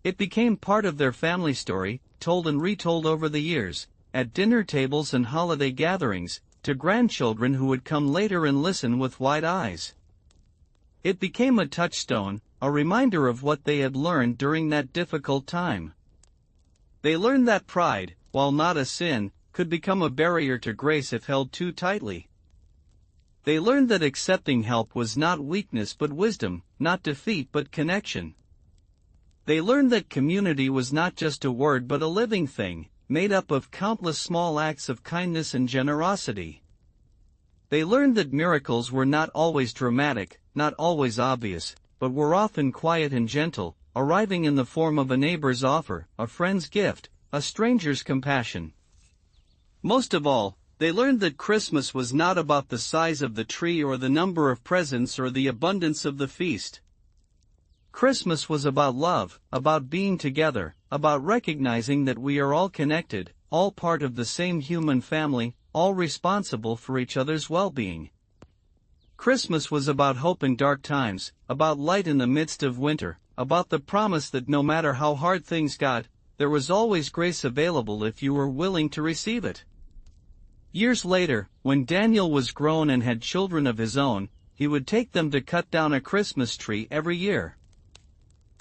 It became part of their family story, told and retold over the years, at dinner tables and holiday gatherings, to grandchildren who would come later and listen with wide eyes. It became a touchstone, a reminder of what they had learned during that difficult time. They learned that pride, while not a sin, could become a barrier to grace if held too tightly. They learned that accepting help was not weakness but wisdom, not defeat but connection. They learned that community was not just a word but a living thing, made up of countless small acts of kindness and generosity. They learned that miracles were not always dramatic, not always obvious, but were often quiet and gentle, arriving in the form of a neighbor's offer, a friend's gift, a stranger's compassion. Most of all, they learned that Christmas was not about the size of the tree or the number of presents or the abundance of the feast. Christmas was about love, about being together, about recognizing that we are all connected, all part of the same human family, all responsible for each other's well-being. Christmas was about hope in dark times, about light in the midst of winter, about the promise that no matter how hard things got, there was always grace available if you were willing to receive it. Years later, when Daniel was grown and had children of his own, he would take them to cut down a Christmas tree every year.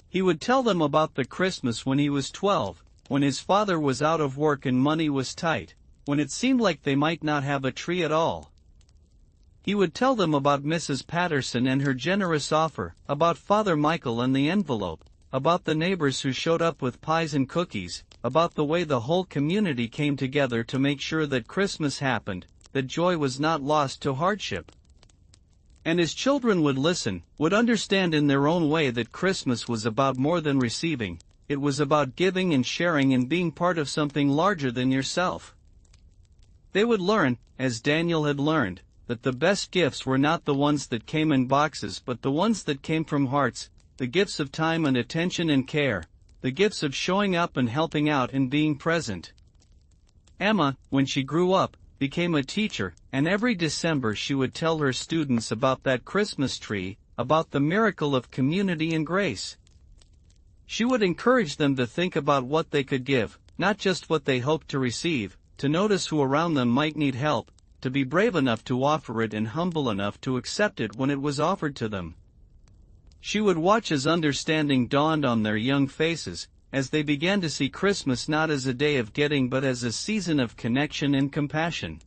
He would tell them about the Christmas when he was 12, when his father was out of work and money was tight, when it seemed like they might not have a tree at all. He would tell them about Mrs. Patterson and her generous offer, about Father Michael and the envelope, about the neighbors who showed up with pies and cookies, about the way the whole community came together to make sure that Christmas happened, that joy was not lost to hardship. And his children would listen, would understand in their own way that Christmas was about more than receiving, it was about giving and sharing and being part of something larger than yourself. They would learn, as Daniel had learned, that the best gifts were not the ones that came in boxes but the ones that came from hearts, the gifts of time and attention and care, the gifts of showing up and helping out and being present. Emma, when she grew up, became a teacher, and every December she would tell her students about that Christmas tree, about the miracle of community and grace. She would encourage them to think about what they could give, not just what they hoped to receive, to notice who around them might need help, to be brave enough to offer it and humble enough to accept it when it was offered to them. She would watch as understanding dawned on their young faces, as they began to see Christmas not as a day of getting but as a season of connection and compassion.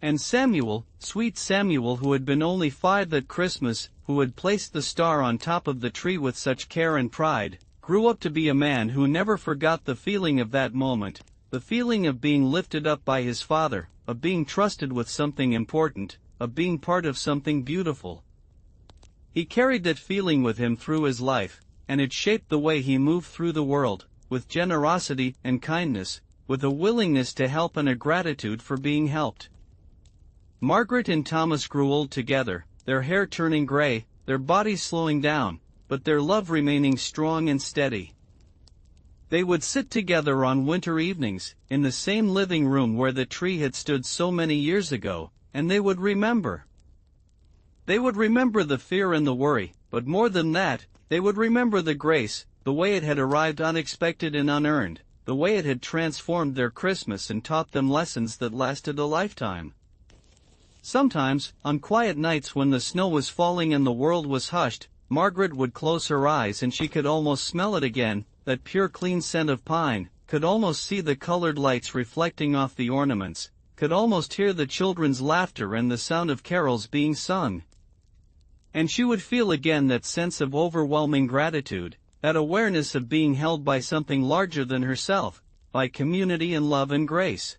And Samuel, sweet Samuel who had been only 5 that Christmas, who had placed the star on top of the tree with such care and pride, grew up to be a man who never forgot the feeling of that moment, the feeling of being lifted up by his father, of being trusted with something important, of being part of something beautiful. He carried that feeling with him through his life, and it shaped the way he moved through the world, with generosity and kindness, with a willingness to help and a gratitude for being helped. Margaret and Thomas grew old together, their hair turning gray, their bodies slowing down, but their love remaining strong and steady. They would sit together on winter evenings, in the same living room where the tree had stood so many years ago, and they would remember. They would remember the fear and the worry, but more than that, they would remember the grace, the way it had arrived unexpected and unearned, the way it had transformed their Christmas and taught them lessons that lasted a lifetime. Sometimes, on quiet nights when the snow was falling and the world was hushed, Margaret would close her eyes and she could almost smell it again, that pure clean scent of pine, could almost see the colored lights reflecting off the ornaments, could almost hear the children's laughter and the sound of carols being sung. And she would feel again that sense of overwhelming gratitude, that awareness of being held by something larger than herself, by community and love and grace.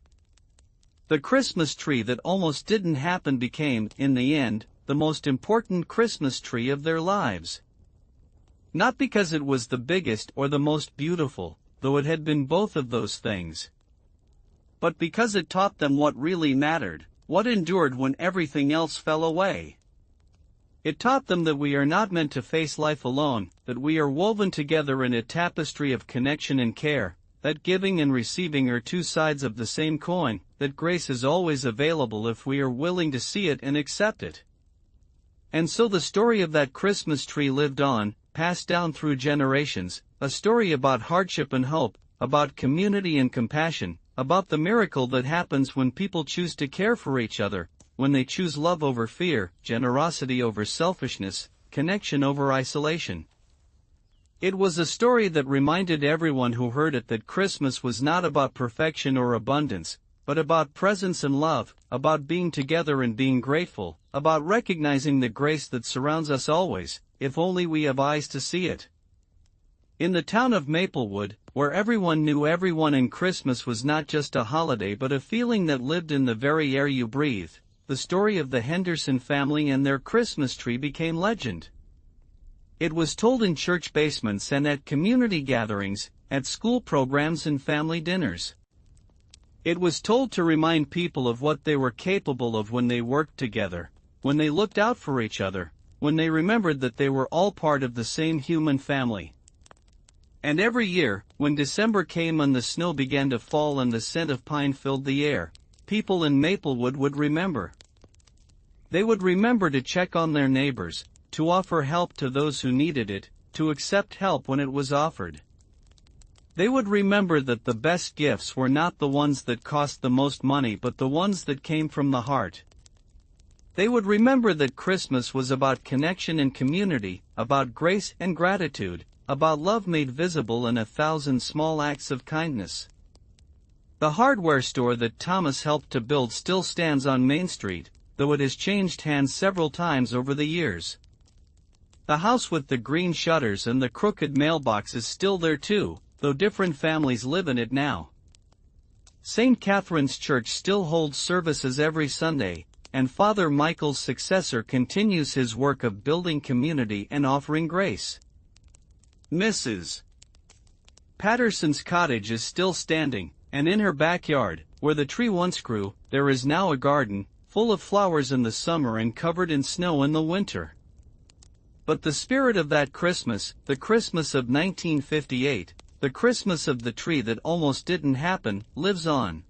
The Christmas tree that almost didn't happen became, in the end, the most important Christmas tree of their lives. Not because it was the biggest or the most beautiful, though it had been both of those things, but because it taught them what really mattered, what endured when everything else fell away. It taught them that we are not meant to face life alone, that we are woven together in a tapestry of connection and care, that giving and receiving are two sides of the same coin, that grace is always available if we are willing to see it and accept it. And so the story of that Christmas tree lived on, passed down through generations, a story about hardship and hope, about community and compassion, about the miracle that happens when people choose to care for each other, when they choose love over fear, generosity over selfishness, connection over isolation. It was a story that reminded everyone who heard it that Christmas was not about perfection or abundance, but about presence and love, about being together and being grateful, about recognizing the grace that surrounds us always, if only we have eyes to see it. In the town of Maplewood, where everyone knew everyone and Christmas was not just a holiday but a feeling that lived in the very air you breathed, the story of the Henderson family and their Christmas tree became legend. It was told in church basements and at community gatherings, at school programs and family dinners. It was told to remind people of what they were capable of when they worked together, when they looked out for each other, when they remembered that they were all part of the same human family. And every year, when December came and the snow began to fall and the scent of pine filled the air, people in Maplewood would remember. They would remember to check on their neighbors, to offer help to those who needed it, to accept help when it was offered. They would remember that the best gifts were not the ones that cost the most money but the ones that came from the heart. They would remember that Christmas was about connection and community, about grace and gratitude, about love made visible in 1,000 small acts of kindness. The hardware store that Thomas helped to build still stands on Main Street, though it has changed hands several times over the years. The house with the green shutters and the crooked mailbox is still there too, though different families live in it now. St. Catherine's Church still holds services every Sunday, and Father Michael's successor continues his work of building community and offering grace. Mrs. Patterson's cottage is still standing, and in her backyard, where the tree once grew, there is now a garden, full of flowers in the summer and covered in snow in the winter. But the spirit of that Christmas, the Christmas of 1958, the Christmas of the tree that almost didn't happen, lives on.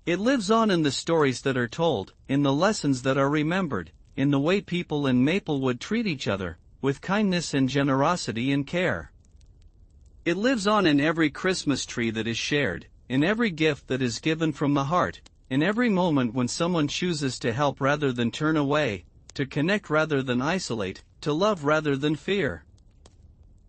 It lives on in the stories that are told, in the lessons that are remembered, in the way people in Maplewood treat each other, with kindness and generosity and care. It lives on in every Christmas tree that is shared, in every gift that is given from the heart, in every moment when someone chooses to help rather than turn away, to connect rather than isolate, to love rather than fear.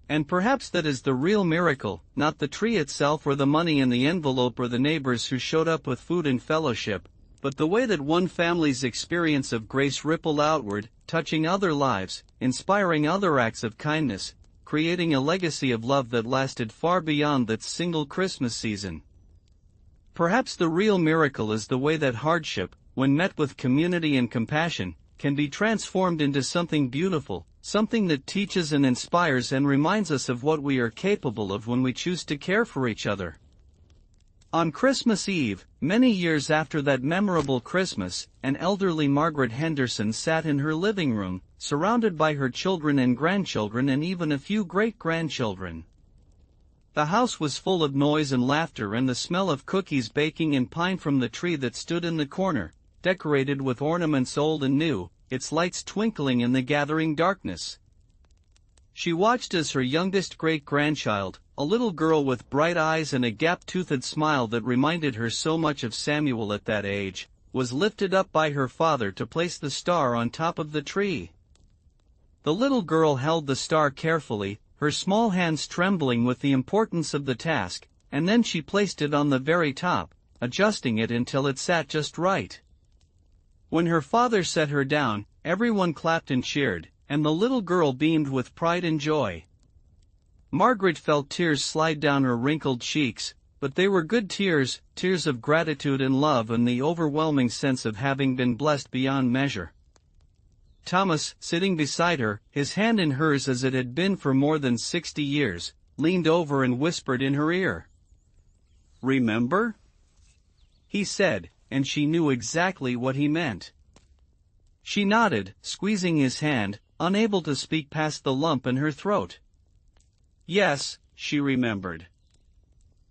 And perhaps that is the real miracle, not the tree itself or the money in the envelope or the neighbors who showed up with food and fellowship, but the way that one family's experience of grace rippled outward, touching other lives, inspiring other acts of kindness, creating a legacy of love that lasted far beyond that single Christmas season. Perhaps the real miracle is the way that hardship, when met with community and compassion, can be transformed into something beautiful, something that teaches and inspires and reminds us of what we are capable of when we choose to care for each other. On Christmas Eve, many years after that memorable Christmas, an elderly Margaret Henderson sat in her living room, surrounded by her children and grandchildren and even a few great-grandchildren. The house was full of noise and laughter and the smell of cookies baking and pine from the tree that stood in the corner, decorated with ornaments old and new, its lights twinkling in the gathering darkness. She watched as her youngest great-grandchild, a little girl with bright eyes and a gap-toothed smile that reminded her so much of Samuel at that age, was lifted up by her father to place the star on top of the tree. The little girl held the star carefully, her small hands trembling with the importance of the task, and then she placed it on the very top, adjusting it until it sat just right. When her father set her down, everyone clapped and cheered, and the little girl beamed with pride and joy. Margaret felt tears slide down her wrinkled cheeks, but they were good tears, tears of gratitude and love and the overwhelming sense of having been blessed beyond measure. Thomas, sitting beside her, his hand in hers as it had been for more than 60 years, leaned over and whispered in her ear. "Remember?" he said, and she knew exactly what he meant. She nodded, squeezing his hand, unable to speak past the lump in her throat. Yes, she remembered.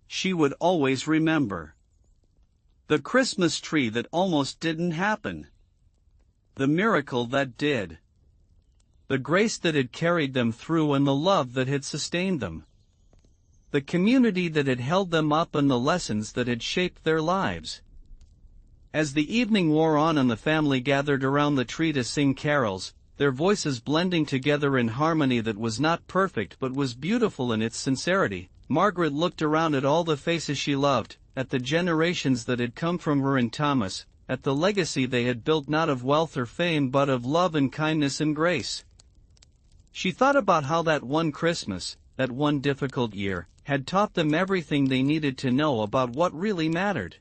She would always remember. The Christmas tree that almost didn't happen. The miracle that did. The grace that had carried them through and the love that had sustained them. The community that had held them up and the lessons that had shaped their lives. As the evening wore on and the family gathered around the tree to sing carols, their voices blending together in harmony that was not perfect but was beautiful in its sincerity, Margaret looked around at all the faces she loved, at the generations that had come from her and Thomas, at the legacy they had built not of wealth or fame but of love and kindness and grace. She thought about how that one Christmas, that one difficult year, had taught them everything they needed to know about what really mattered.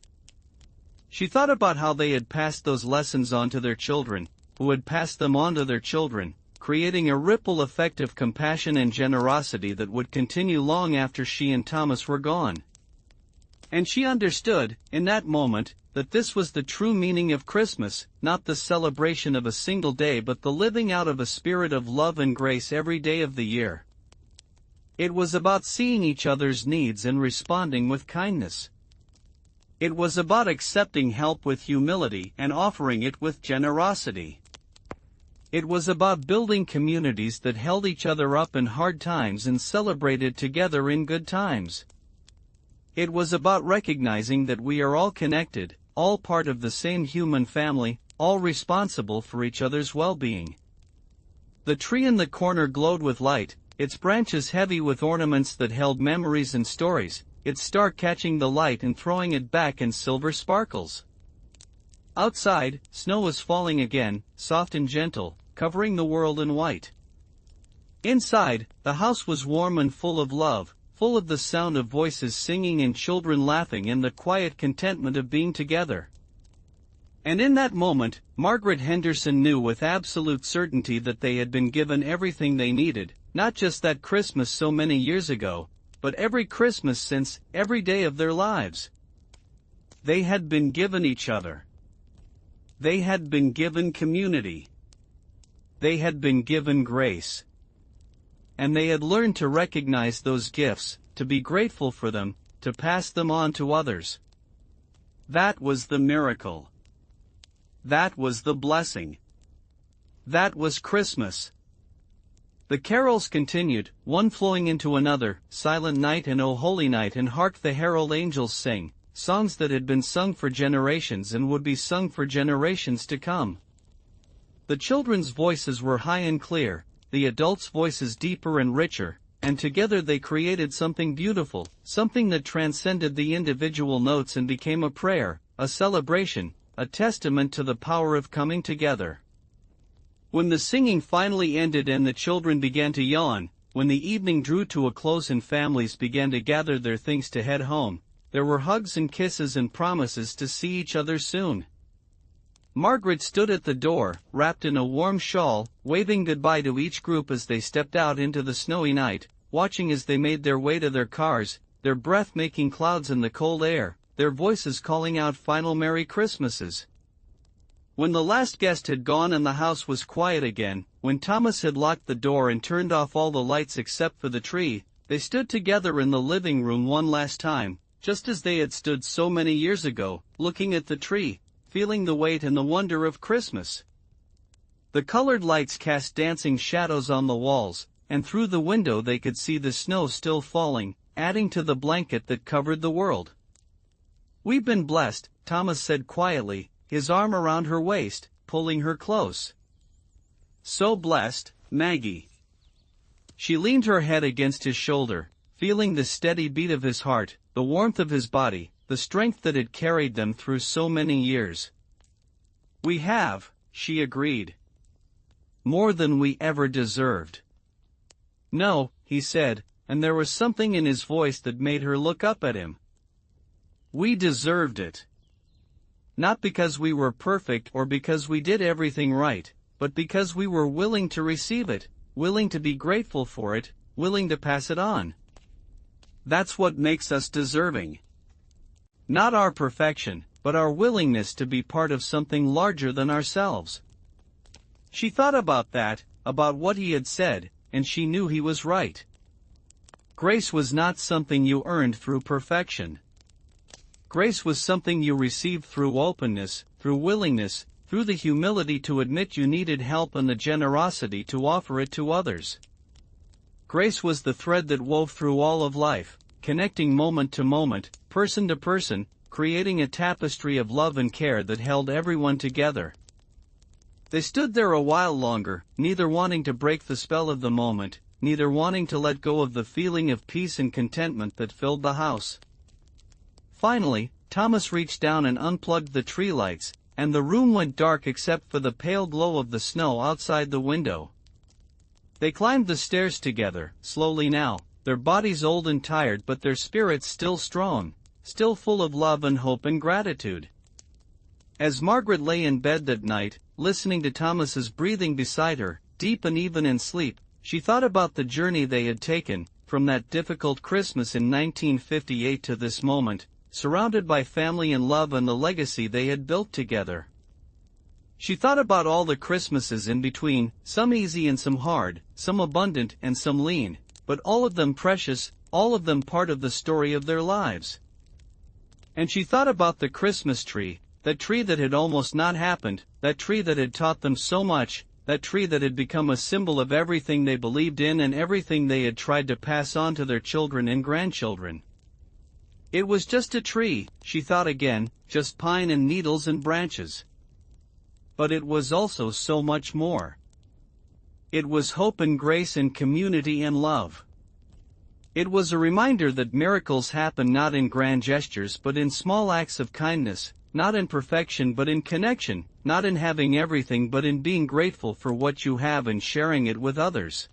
She thought about how they had passed those lessons on to their children, who had passed them on to their children, creating a ripple effect of compassion and generosity that would continue long after she and Thomas were gone. And she understood, in that moment, that this was the true meaning of Christmas, not the celebration of a single day but the living out of a spirit of love and grace every day of the year. It was about seeing each other's needs and responding with kindness. It was about accepting help with humility and offering it with generosity. It was about building communities that held each other up in hard times and celebrated together in good times. It was about recognizing that we are all connected, all part of the same human family, all responsible for each other's well-being. The tree in the corner glowed with light, its branches heavy with ornaments that held memories and stories, its star catching the light and throwing it back in silver sparkles. Outside, snow was falling again, soft and gentle, covering the world in white. Inside, the house was warm and full of love, full of the sound of voices singing and children laughing and the quiet contentment of being together. And in that moment, Margaret Henderson knew with absolute certainty that they had been given everything they needed, not just that Christmas so many years ago, but every Christmas since, every day of their lives. They had been given each other. They had been given community. They had been given grace. And they had learned to recognize those gifts, to be grateful for them, to pass them on to others. That was the miracle. That was the blessing. That was Christmas. The carols continued, one flowing into another, Silent Night and O Holy Night and Hark the Herald Angels Sing, songs that had been sung for generations and would be sung for generations to come. The children's voices were high and clear, the adults' voices deeper and richer, and together they created something beautiful, something that transcended the individual notes and became a prayer, a celebration, a testament to the power of coming together. When the singing finally ended and the children began to yawn, when the evening drew to a close and families began to gather their things to head home, there were hugs and kisses and promises to see each other soon. Margaret stood at the door, wrapped in a warm shawl, waving goodbye to each group as they stepped out into the snowy night, watching as they made their way to their cars, their breath making clouds in the cold air, their voices calling out final Merry Christmases. When the last guest had gone and the house was quiet again, when Thomas had locked the door and turned off all the lights except for the tree, they stood together in the living room one last time, just as they had stood so many years ago, looking at the tree, feeling the weight and the wonder of Christmas. The colored lights cast dancing shadows on the walls, and through the window they could see the snow still falling, adding to the blanket that covered the world. "We've been blessed," Thomas said quietly, his arm around her waist, pulling her close. "So blessed, Maggie." She leaned her head against his shoulder, feeling the steady beat of his heart, the warmth of his body, the strength that had carried them through so many years. "We have," she agreed. "More than we ever deserved." "No," he said, and there was something in his voice that made her look up at him. "We deserved it. Not because we were perfect or because we did everything right, but because we were willing to receive it, willing to be grateful for it, willing to pass it on. That's what makes us deserving. Not our perfection, but our willingness to be part of something larger than ourselves." She thought about that, about what he had said, and she knew he was right. Grace was not something you earned through perfection. Grace was something you received through openness, through willingness, through the humility to admit you needed help and the generosity to offer it to others. Grace was the thread that wove through all of life, connecting moment to moment, person to person, creating a tapestry of love and care that held everyone together. They stood there a while longer, neither wanting to break the spell of the moment, neither wanting to let go of the feeling of peace and contentment that filled the house. Finally, Thomas reached down and unplugged the tree lights, and the room went dark except for the pale glow of the snow outside the window. They climbed the stairs together, slowly now, their bodies old and tired but their spirits still strong, still full of love and hope and gratitude. As Margaret lay in bed that night, listening to Thomas's breathing beside her, deep and even in sleep, she thought about the journey they had taken, from that difficult Christmas in 1958 to this moment, surrounded by family and love and the legacy they had built together. She thought about all the Christmases in between, some easy and some hard, some abundant and some lean, but all of them precious, all of them part of the story of their lives. And she thought about the Christmas tree, that tree that had almost not happened, that tree that had taught them so much, that tree that had become a symbol of everything they believed in and everything they had tried to pass on to their children and grandchildren. It was just a tree, she thought again, just pine and needles and branches. But it was also so much more. It was hope and grace and community and love. It was a reminder that miracles happen not in grand gestures but in small acts of kindness, not in perfection but in connection, not in having everything but in being grateful for what you have and sharing it with others.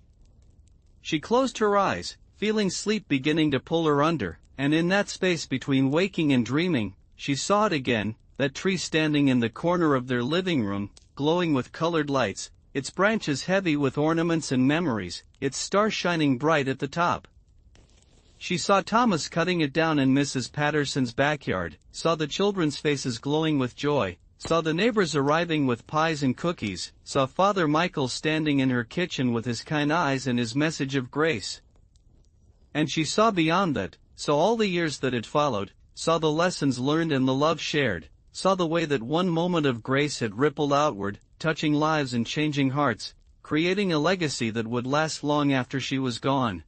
She closed her eyes, feeling sleep beginning to pull her under, and in that space between waking and dreaming, she saw it again, that tree standing in the corner of their living room, glowing with colored lights, its branches heavy with ornaments and memories, its stars shining bright at the top. She saw Thomas cutting it down in Mrs. Patterson's backyard, saw the children's faces glowing with joy, saw the neighbors arriving with pies and cookies, saw Father Michael standing in her kitchen with his kind eyes and his message of grace. And she saw beyond that, saw all the years that had followed, saw the lessons learned and the love shared, saw the way that one moment of grace had rippled outward, touching lives and changing hearts, creating a legacy that would last long after she was gone.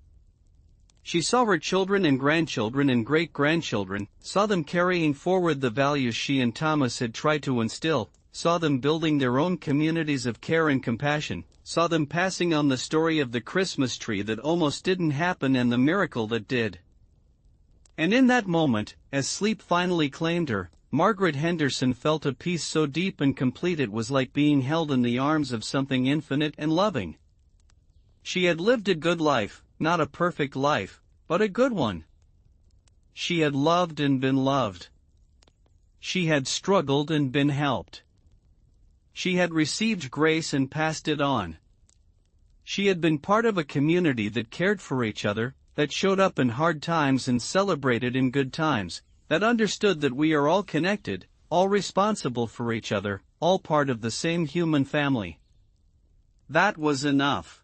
She saw her children and grandchildren and great-grandchildren, saw them carrying forward the values she and Thomas had tried to instill, saw them building their own communities of care and compassion, saw them passing on the story of the Christmas tree that almost didn't happen and the miracle that did. And in that moment, as sleep finally claimed her, Margaret Henderson felt a peace so deep and complete it was like being held in the arms of something infinite and loving. She had lived a good life, not a perfect life, but a good one. She had loved and been loved. She had struggled and been helped. She had received grace and passed it on. She had been part of a community that cared for each other, that showed up in hard times and celebrated in good times, that understood that we are all connected, all responsible for each other, all part of the same human family. That was enough.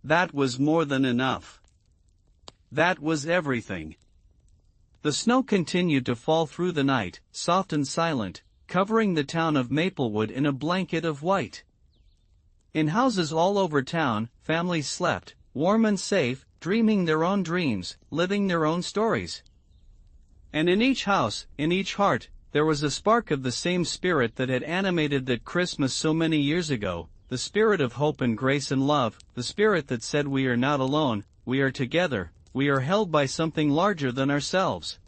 That was more than enough. That was everything. The snow continued to fall through the night, soft and silent, covering the town of Maplewood in a blanket of white. In houses all over town, families slept, warm and safe, dreaming their own dreams, living their own stories. And in each house, in each heart, there was a spark of the same spirit that had animated that Christmas so many years ago, the spirit of hope and grace and love, the spirit that said we are not alone, we are together, we are held by something larger than ourselves.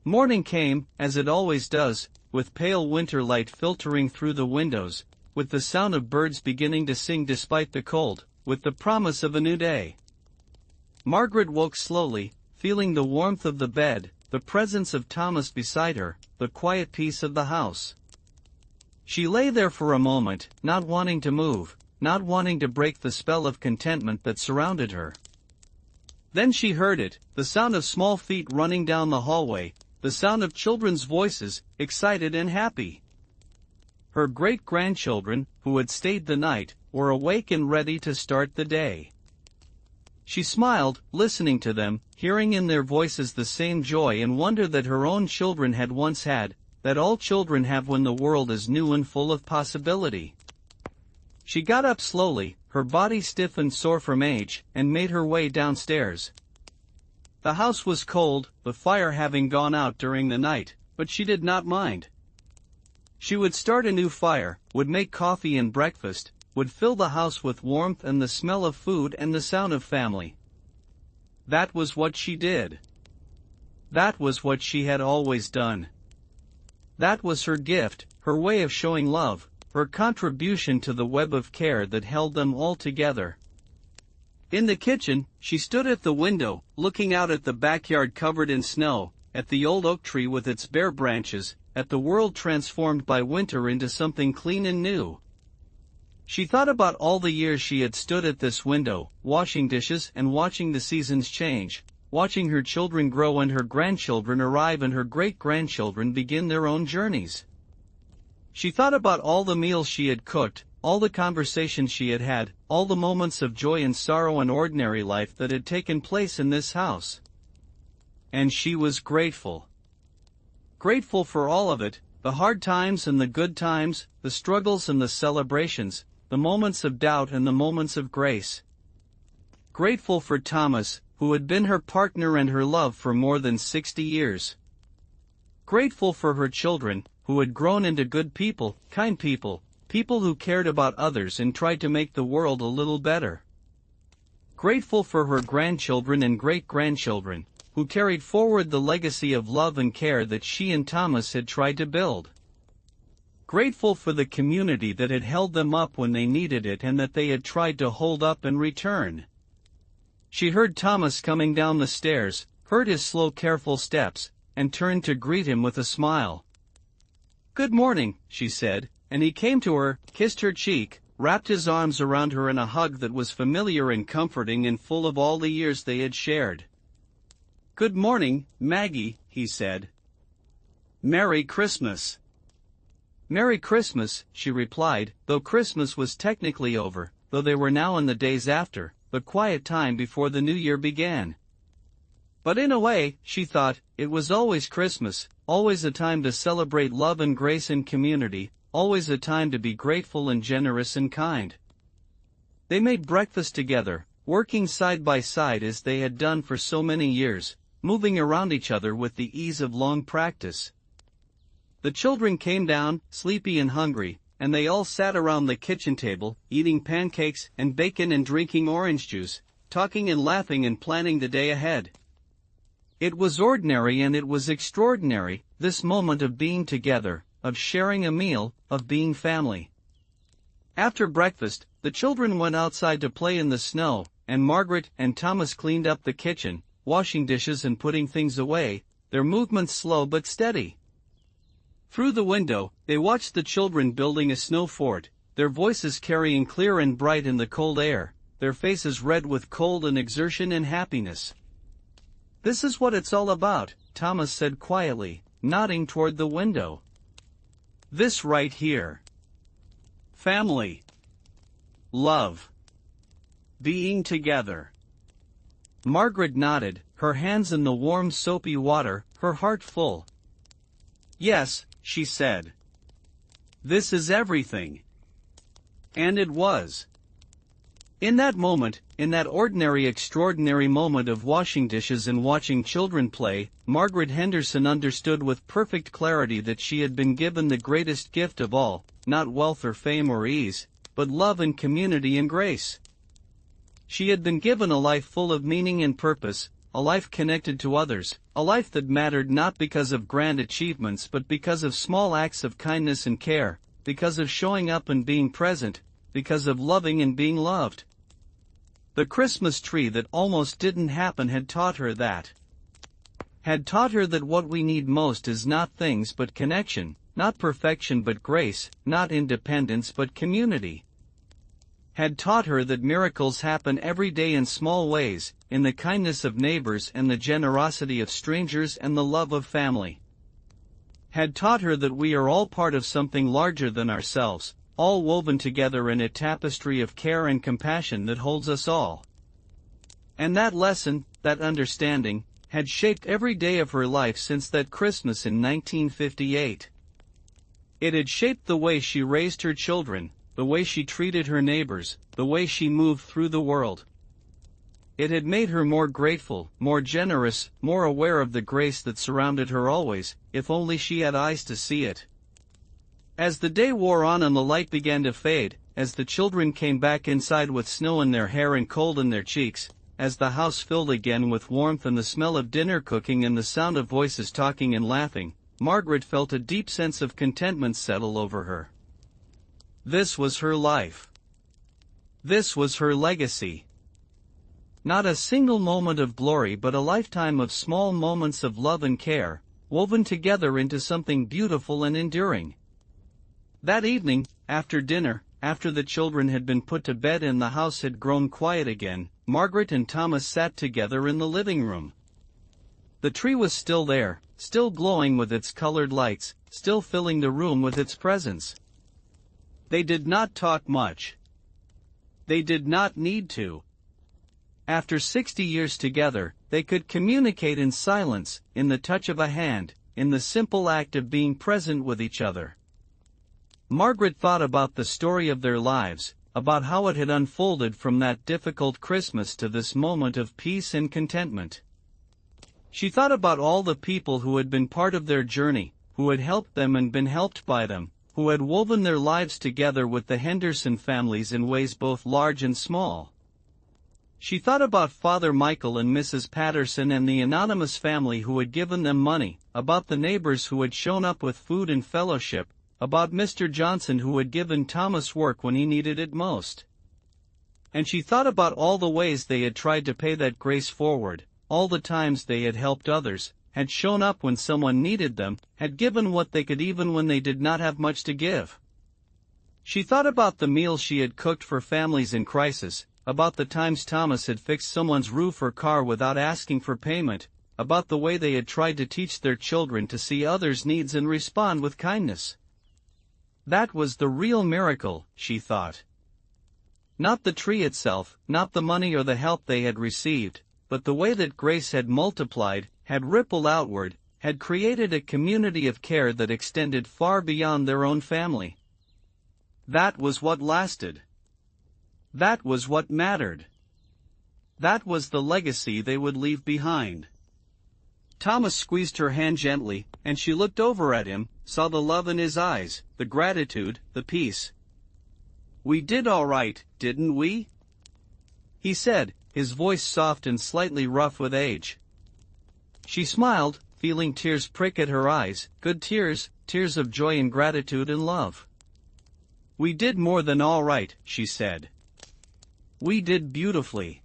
Morning came, as it always does, with pale winter light filtering through the windows, with the sound of birds beginning to sing despite the cold, with the promise of a new day. Margaret woke slowly, feeling the warmth of the bed, the presence of Thomas beside her, the quiet peace of the house. She lay there for a moment, not wanting to move, not wanting to break the spell of contentment that surrounded her. Then she heard it, the sound of small feet running down the hallway, the sound of children's voices, excited and happy. Her great-grandchildren, who had stayed the night, were awake and ready to start the day. She smiled, listening to them, hearing in their voices the same joy and wonder that her own children had once had, that all children have when the world is new and full of possibility. She got up slowly, her body stiff and sore from age, and made her way downstairs. The house was cold, the fire having gone out during the night, but she did not mind. She would start a new fire, would make coffee and breakfast, would fill the house with warmth and the smell of food and the sound of family. That was what she did. That was what she had always done. That was her gift, her way of showing love, her contribution to the web of care that held them all together. In the kitchen, she stood at the window, looking out at the backyard covered in snow, at the old oak tree with its bare branches, at the world transformed by winter into something clean and new. She thought about all the years she had stood at this window, washing dishes and watching the seasons change, watching her children grow and her grandchildren arrive and her great-grandchildren begin their own journeys. She thought about all the meals she had cooked, all the conversations she had had, all the moments of joy and sorrow and ordinary life that had taken place in this house. And she was grateful. Grateful for all of it, the hard times and the good times, the struggles and the celebrations, the moments of doubt and the moments of grace. Grateful for Thomas, who had been her partner and her love for more than 60 years. Grateful for her children, who had grown into good people, kind people, people who cared about others and tried to make the world a little better. Grateful for her grandchildren and great-grandchildren, who carried forward the legacy of love and care that she and Thomas had tried to build. Grateful for the community that had held them up when they needed it and that they had tried to hold up in return. She heard Thomas coming down the stairs, heard his slow careful steps, and turned to greet him with a smile. "Good morning," she said, and he came to her, kissed her cheek, wrapped his arms around her in a hug that was familiar and comforting and full of all the years they had shared. "Good morning, Maggie," he said. "Merry Christmas." "Merry Christmas," she replied, though Christmas was technically over, though they were now in the days after, the quiet time before the new year began. But in a way, she thought, it was always Christmas, always a time to celebrate love and grace and community, always a time to be grateful and generous and kind. They made breakfast together, working side by side as they had done for so many years, moving around each other with the ease of long practice. The children came down, sleepy and hungry, and they all sat around the kitchen table, eating pancakes and bacon and drinking orange juice, talking and laughing and planning the day ahead. It was ordinary and it was extraordinary, this moment of being together, of sharing a meal, of being family. After breakfast, the children went outside to play in the snow, and Margaret and Thomas cleaned up the kitchen, washing dishes and putting things away, their movements slow but steady. Through the window, they watched the children building a snow fort, their voices carrying clear and bright in the cold air, their faces red with cold and exertion and happiness. "This is what it's all about," Thomas said quietly, nodding toward the window. "This right here. Family. Love. Being together." Margaret nodded, her hands in the warm soapy water, her heart full. "Yes," she said. "This is everything." And it was. In that moment, in that ordinary extraordinary moment of washing dishes and watching children play, Margaret Henderson understood with perfect clarity that she had been given the greatest gift of all, not wealth or fame or ease, but love and community and grace. She had been given a life full of meaning and purpose, a life connected to others, a life that mattered not because of grand achievements but because of small acts of kindness and care, because of showing up and being present, because of loving and being loved. The Christmas tree that almost didn't happen had taught her that. Had taught her that what we need most is not things but connection, not perfection but grace, not independence but community. Had taught her that miracles happen every day in small ways, in the kindness of neighbors and the generosity of strangers and the love of family. Had taught her that we are all part of something larger than ourselves, all woven together in a tapestry of care and compassion that holds us all. And that lesson, that understanding, had shaped every day of her life since that Christmas in 1958. It had shaped the way she raised her children, the way she treated her neighbors, the way she moved through the world. It had made her more grateful, more generous, more aware of the grace that surrounded her always, if only she had eyes to see it. As the day wore on and the light began to fade, as the children came back inside with snow in their hair and cold in their cheeks, as the house filled again with warmth and the smell of dinner cooking and the sound of voices talking and laughing, Margaret felt a deep sense of contentment settle over her. This was her life. This was her legacy. Not a single moment of glory but a lifetime of small moments of love and care, woven together into something beautiful and enduring. That evening, after dinner, after the children had been put to bed and the house had grown quiet again, Margaret and Thomas sat together in the living room. The tree was still there, still glowing with its colored lights, still filling the room with its presence. They did not talk much. They did not need to. After 60 years together, they could communicate in silence, in the touch of a hand, in the simple act of being present with each other. Margaret thought about the story of their lives, about how it had unfolded from that difficult Christmas to this moment of peace and contentment. She thought about all the people who had been part of their journey, who had helped them and been helped by them, who had woven their lives together with the Henderson families in ways both large and small. She thought about Father Michael and Mrs. Patterson and the anonymous family who had given them money, about the neighbors who had shown up with food and fellowship, about Mr. Johnson who had given Thomas work when he needed it most. And she thought about all the ways they had tried to pay that grace forward, all the times they had helped others, had shown up when someone needed them, had given what they could even when they did not have much to give. She thought about the meals she had cooked for families in crisis, about the times Thomas had fixed someone's roof or car without asking for payment, about the way they had tried to teach their children to see others' needs and respond with kindness. That was the real miracle, she thought. Not the tree itself, not the money or the help they had received, but the way that grace had multiplied, had rippled outward, had created a community of care that extended far beyond their own family. That was what lasted. That was what mattered. That was the legacy they would leave behind. Thomas squeezed her hand gently, and she looked over at him, saw the love in his eyes, the gratitude, the peace. "We did all right, didn't we?" he said, his voice soft and slightly rough with age. She smiled, feeling tears prick at her eyes, good tears, tears of joy and gratitude and love. "We did more than all right," she said. "We did beautifully."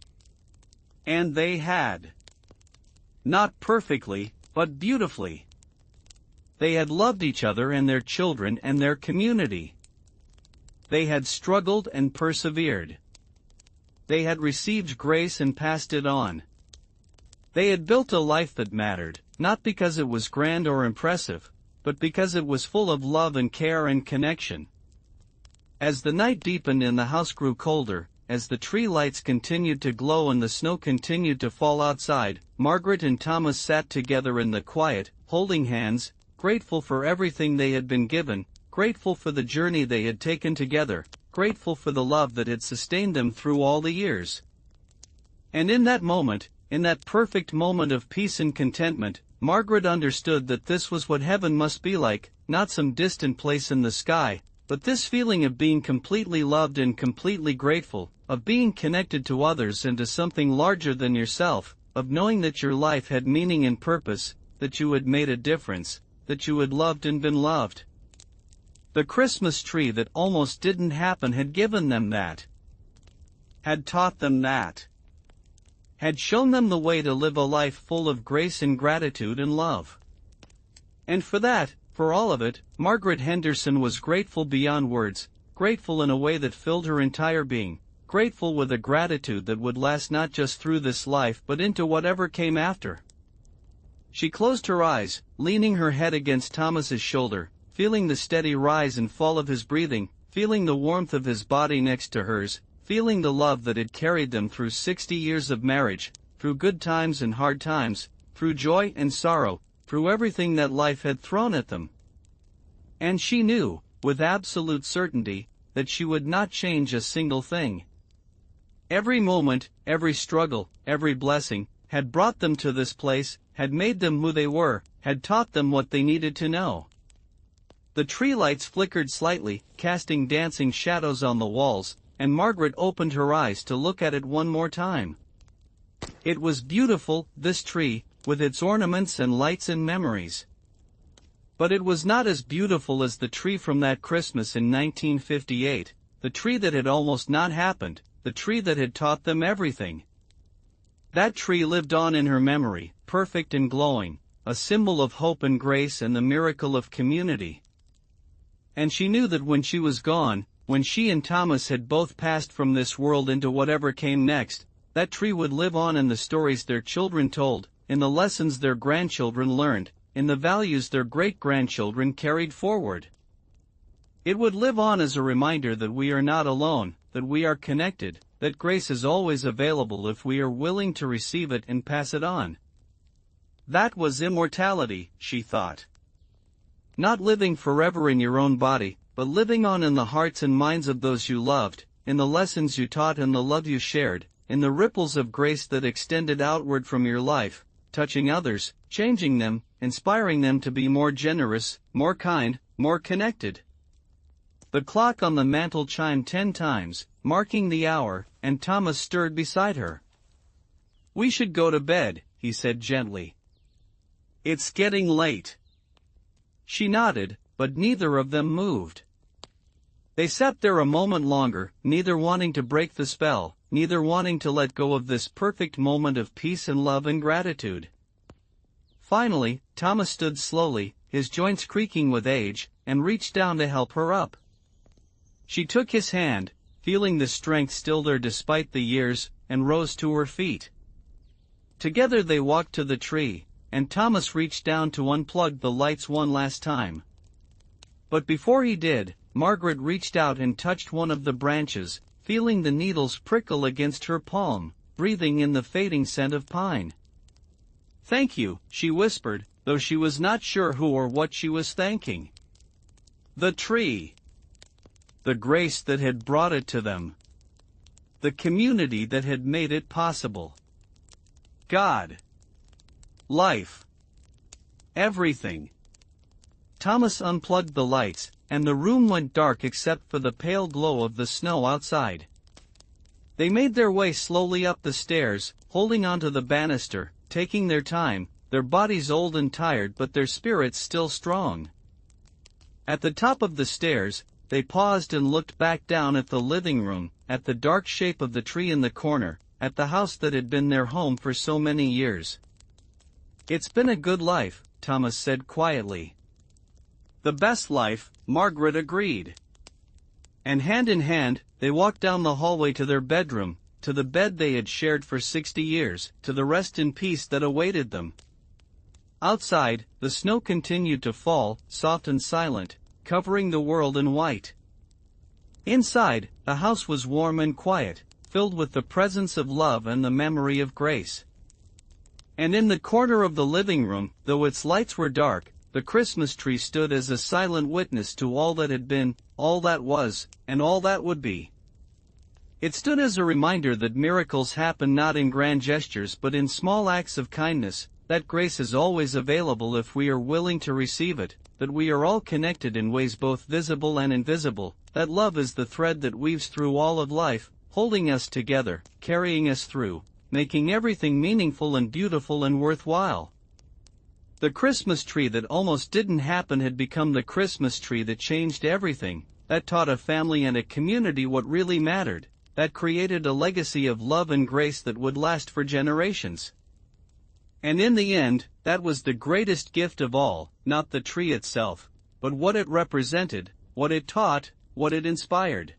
And they had. Not perfectly, but beautifully. They had loved each other and their children and their community. They had struggled and persevered. They had received grace and passed it on. They had built a life that mattered, not because it was grand or impressive, but because it was full of love and care and connection. As the night deepened and the house grew colder, as the tree lights continued to glow and the snow continued to fall outside, Margaret and Thomas sat together in the quiet, holding hands, grateful for everything they had been given, grateful for the journey they had taken together, grateful for the love that had sustained them through all the years. And in that moment, in that perfect moment of peace and contentment, Margaret understood that this was what heaven must be like, not some distant place in the sky, but this feeling of being completely loved and completely grateful, of being connected to others and to something larger than yourself, of knowing that your life had meaning and purpose, that you had made a difference, that you had loved and been loved. The Christmas tree that almost didn't happen had given them that. Had taught them that. Had shown them the way to live a life full of grace and gratitude and love. And for that, for all of it, Margaret Henderson was grateful beyond words, grateful in a way that filled her entire being, grateful with a gratitude that would last not just through this life but into whatever came after. She closed her eyes, leaning her head against Thomas's shoulder, feeling the steady rise and fall of his breathing, feeling the warmth of his body next to hers, feeling the love that had carried them through 60 years of marriage, through good times and hard times, through joy and sorrow, through everything that life had thrown at them. And she knew, with absolute certainty, that she would not change a single thing. Every moment, every struggle, every blessing, had brought them to this place, had made them who they were, had taught them what they needed to know. The tree lights flickered slightly, casting dancing shadows on the walls, and Margaret opened her eyes to look at it one more time. It was beautiful, this tree, with its ornaments and lights and memories. But it was not as beautiful as the tree from that Christmas in 1958, the tree that had almost not happened, the tree that had taught them everything. That tree lived on in her memory, perfect and glowing, a symbol of hope and grace and the miracle of community. And she knew that when she was gone, when she and Thomas had both passed from this world into whatever came next, that tree would live on in the stories their children told, in the lessons their grandchildren learned, in the values their great-grandchildren carried forward. It would live on as a reminder that we are not alone, that we are connected, that grace is always available if we are willing to receive it and pass it on. That was immortality, she thought. Not living forever in your own body, but living on in the hearts and minds of those you loved, in the lessons you taught and the love you shared, in the ripples of grace that extended outward from your life, touching others, changing them, inspiring them to be more generous, more kind, more connected. The clock on the mantel chimed 10 times, marking the hour, and Thomas stirred beside her. "We should go to bed," he said gently. "It's getting late." She nodded, but neither of them moved. They sat there a moment longer, neither wanting to break the spell, neither wanting to let go of this perfect moment of peace and love and gratitude. Finally, Thomas stood slowly, his joints creaking with age, and reached down to help her up. She took his hand, feeling the strength still there despite the years, and rose to her feet. Together they walked to the tree, and Thomas reached down to unplug the lights one last time. But before he did, Margaret reached out and touched one of the branches, feeling the needles prickle against her palm, breathing in the fading scent of pine. "Thank you," she whispered, though she was not sure who or what she was thanking. The tree. The grace that had brought it to them. The community that had made it possible. God. Life. Everything. Thomas unplugged the lights, and the room went dark except for the pale glow of the snow outside. They made their way slowly up the stairs, holding onto the banister, taking their time, their bodies old and tired but their spirits still strong. At the top of the stairs, they paused and looked back down at the living room, at the dark shape of the tree in the corner, at the house that had been their home for so many years. "It's been a good life," Thomas said quietly. "The best life," Margaret agreed. And hand in hand, they walked down the hallway to their bedroom, to the bed they had shared for 60 years, to the rest in peace that awaited them. Outside, the snow continued to fall, soft and silent, covering the world in white. Inside, the house was warm and quiet, filled with the presence of love and the memory of grace. And in the corner of the living room, though its lights were dark, the Christmas tree stood as a silent witness to all that had been, all that was, and all that would be. It stood as a reminder that miracles happen not in grand gestures but in small acts of kindness, that grace is always available if we are willing to receive it, that we are all connected in ways both visible and invisible, that love is the thread that weaves through all of life, holding us together, carrying us through, making everything meaningful and beautiful and worthwhile. The Christmas tree that almost didn't happen had become the Christmas tree that changed everything, that taught a family and a community what really mattered, that created a legacy of love and grace that would last for generations. And in the end, that was the greatest gift of all, not the tree itself, but what it represented, what it taught, what it inspired.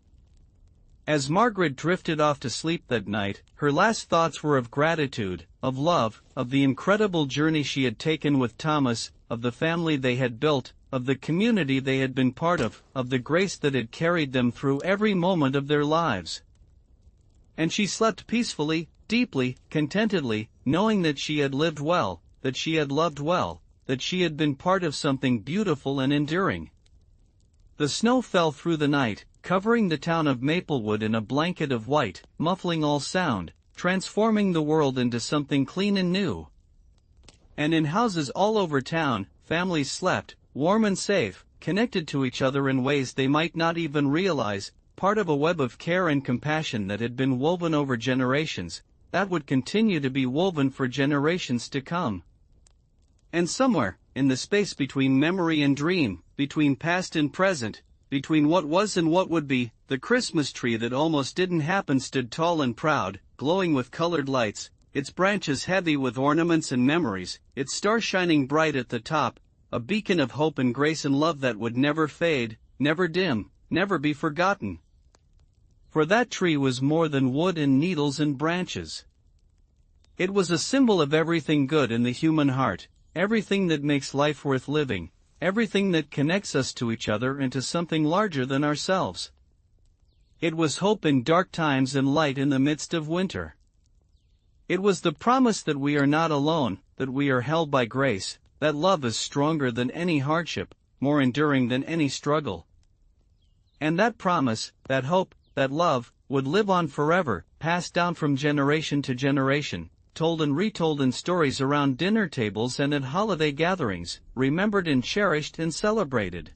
As Margaret drifted off to sleep that night, her last thoughts were of gratitude, of love, of the incredible journey she had taken with Thomas, of the family they had built, of the community they had been part of the grace that had carried them through every moment of their lives. And she slept peacefully, deeply, contentedly, knowing that she had lived well, that she had loved well, that she had been part of something beautiful and enduring. The snow fell through the night, covering the town of Maplewood in a blanket of white, muffling all sound, transforming the world into something clean and new. And in houses all over town, families slept, warm and safe, connected to each other in ways they might not even realize, part of a web of care and compassion that had been woven over generations, that would continue to be woven for generations to come. And somewhere, in the space between memory and dream, between past and present, between what was and what would be, the Christmas tree that almost didn't happen stood tall and proud, glowing with colored lights, its branches heavy with ornaments and memories, its star shining bright at the top, a beacon of hope and grace and love that would never fade, never dim, never be forgotten. For that tree was more than wood and needles and branches. It was a symbol of everything good in the human heart, everything that makes life worth living, everything that connects us to each other and to something larger than ourselves. It was hope in dark times and light in the midst of winter. It was the promise that we are not alone, that we are held by grace, that love is stronger than any hardship, more enduring than any struggle. And that promise, that hope, that love, would live on forever, passed down from generation to generation, told and retold in stories around dinner tables and at holiday gatherings, remembered and cherished and celebrated.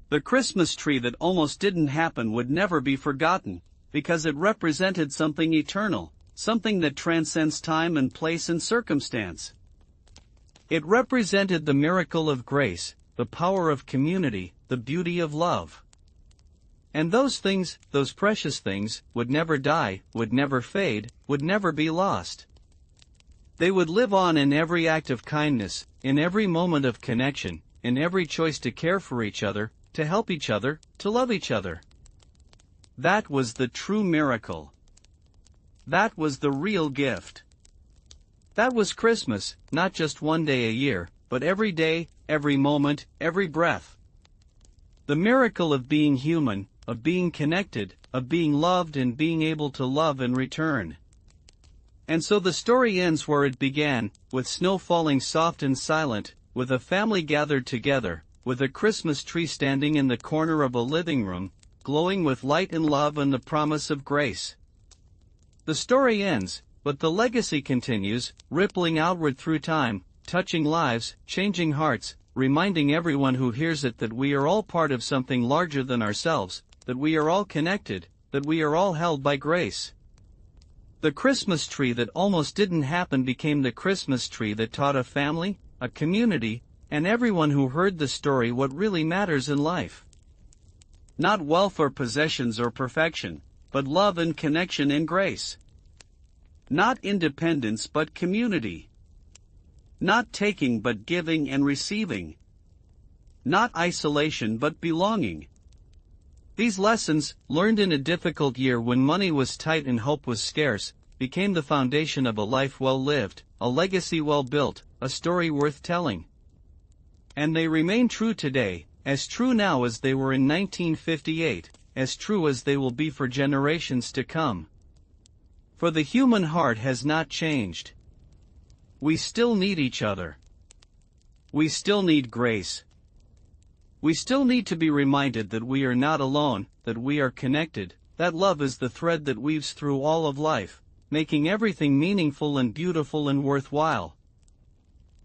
The Christmas tree that almost didn't happen would never be forgotten, because it represented something eternal, something that transcends time and place and circumstance. It represented the miracle of grace, the power of community, the beauty of love. And those things, those precious things, would never die, would never fade, would never be lost. They would live on in every act of kindness, in every moment of connection, in every choice to care for each other, to help each other, to love each other. That was the true miracle. That was the real gift. That was Christmas, not just one day a year, but every day, every moment, every breath. The miracle of being human, of being connected, of being loved and being able to love in return. And so the story ends where it began, with snow falling soft and silent, with a family gathered together, with a Christmas tree standing in the corner of a living room, glowing with light and love and the promise of grace. The story ends, but the legacy continues, rippling outward through time, touching lives, changing hearts, reminding everyone who hears it that we are all part of something larger than ourselves, that we are all connected, that we are all held by grace. The Christmas tree that almost didn't happen became the Christmas tree that taught a family, a community, and everyone who heard the story what really matters in life. Not wealth or possessions or perfection, but love and connection and grace. Not independence but community. Not taking but giving and receiving. Not isolation but belonging. These lessons, learned in a difficult year when money was tight and hope was scarce, became the foundation of a life well lived, a legacy well built, a story worth telling. And they remain true today, as true now as they were in 1958, as true as they will be for generations to come. For the human heart has not changed. We still need each other. We still need grace. We still need to be reminded that we are not alone, that we are connected, that love is the thread that weaves through all of life, making everything meaningful and beautiful and worthwhile.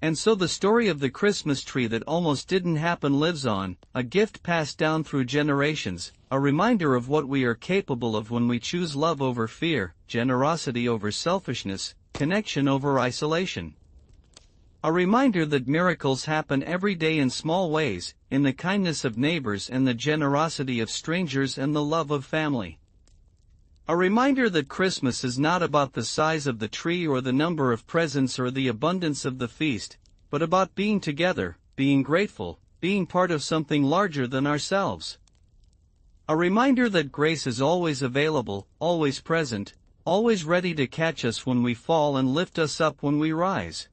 And so the story of the Christmas tree that almost didn't happen lives on, a gift passed down through generations, a reminder of what we are capable of when we choose love over fear, generosity over selfishness, connection over isolation. A reminder that miracles happen every day in small ways, in the kindness of neighbors and the generosity of strangers and the love of family. A reminder that Christmas is not about the size of the tree or the number of presents or the abundance of the feast, but about being together, being grateful, being part of something larger than ourselves. A reminder that grace is always available, always present, always ready to catch us when we fall and lift us up when we rise.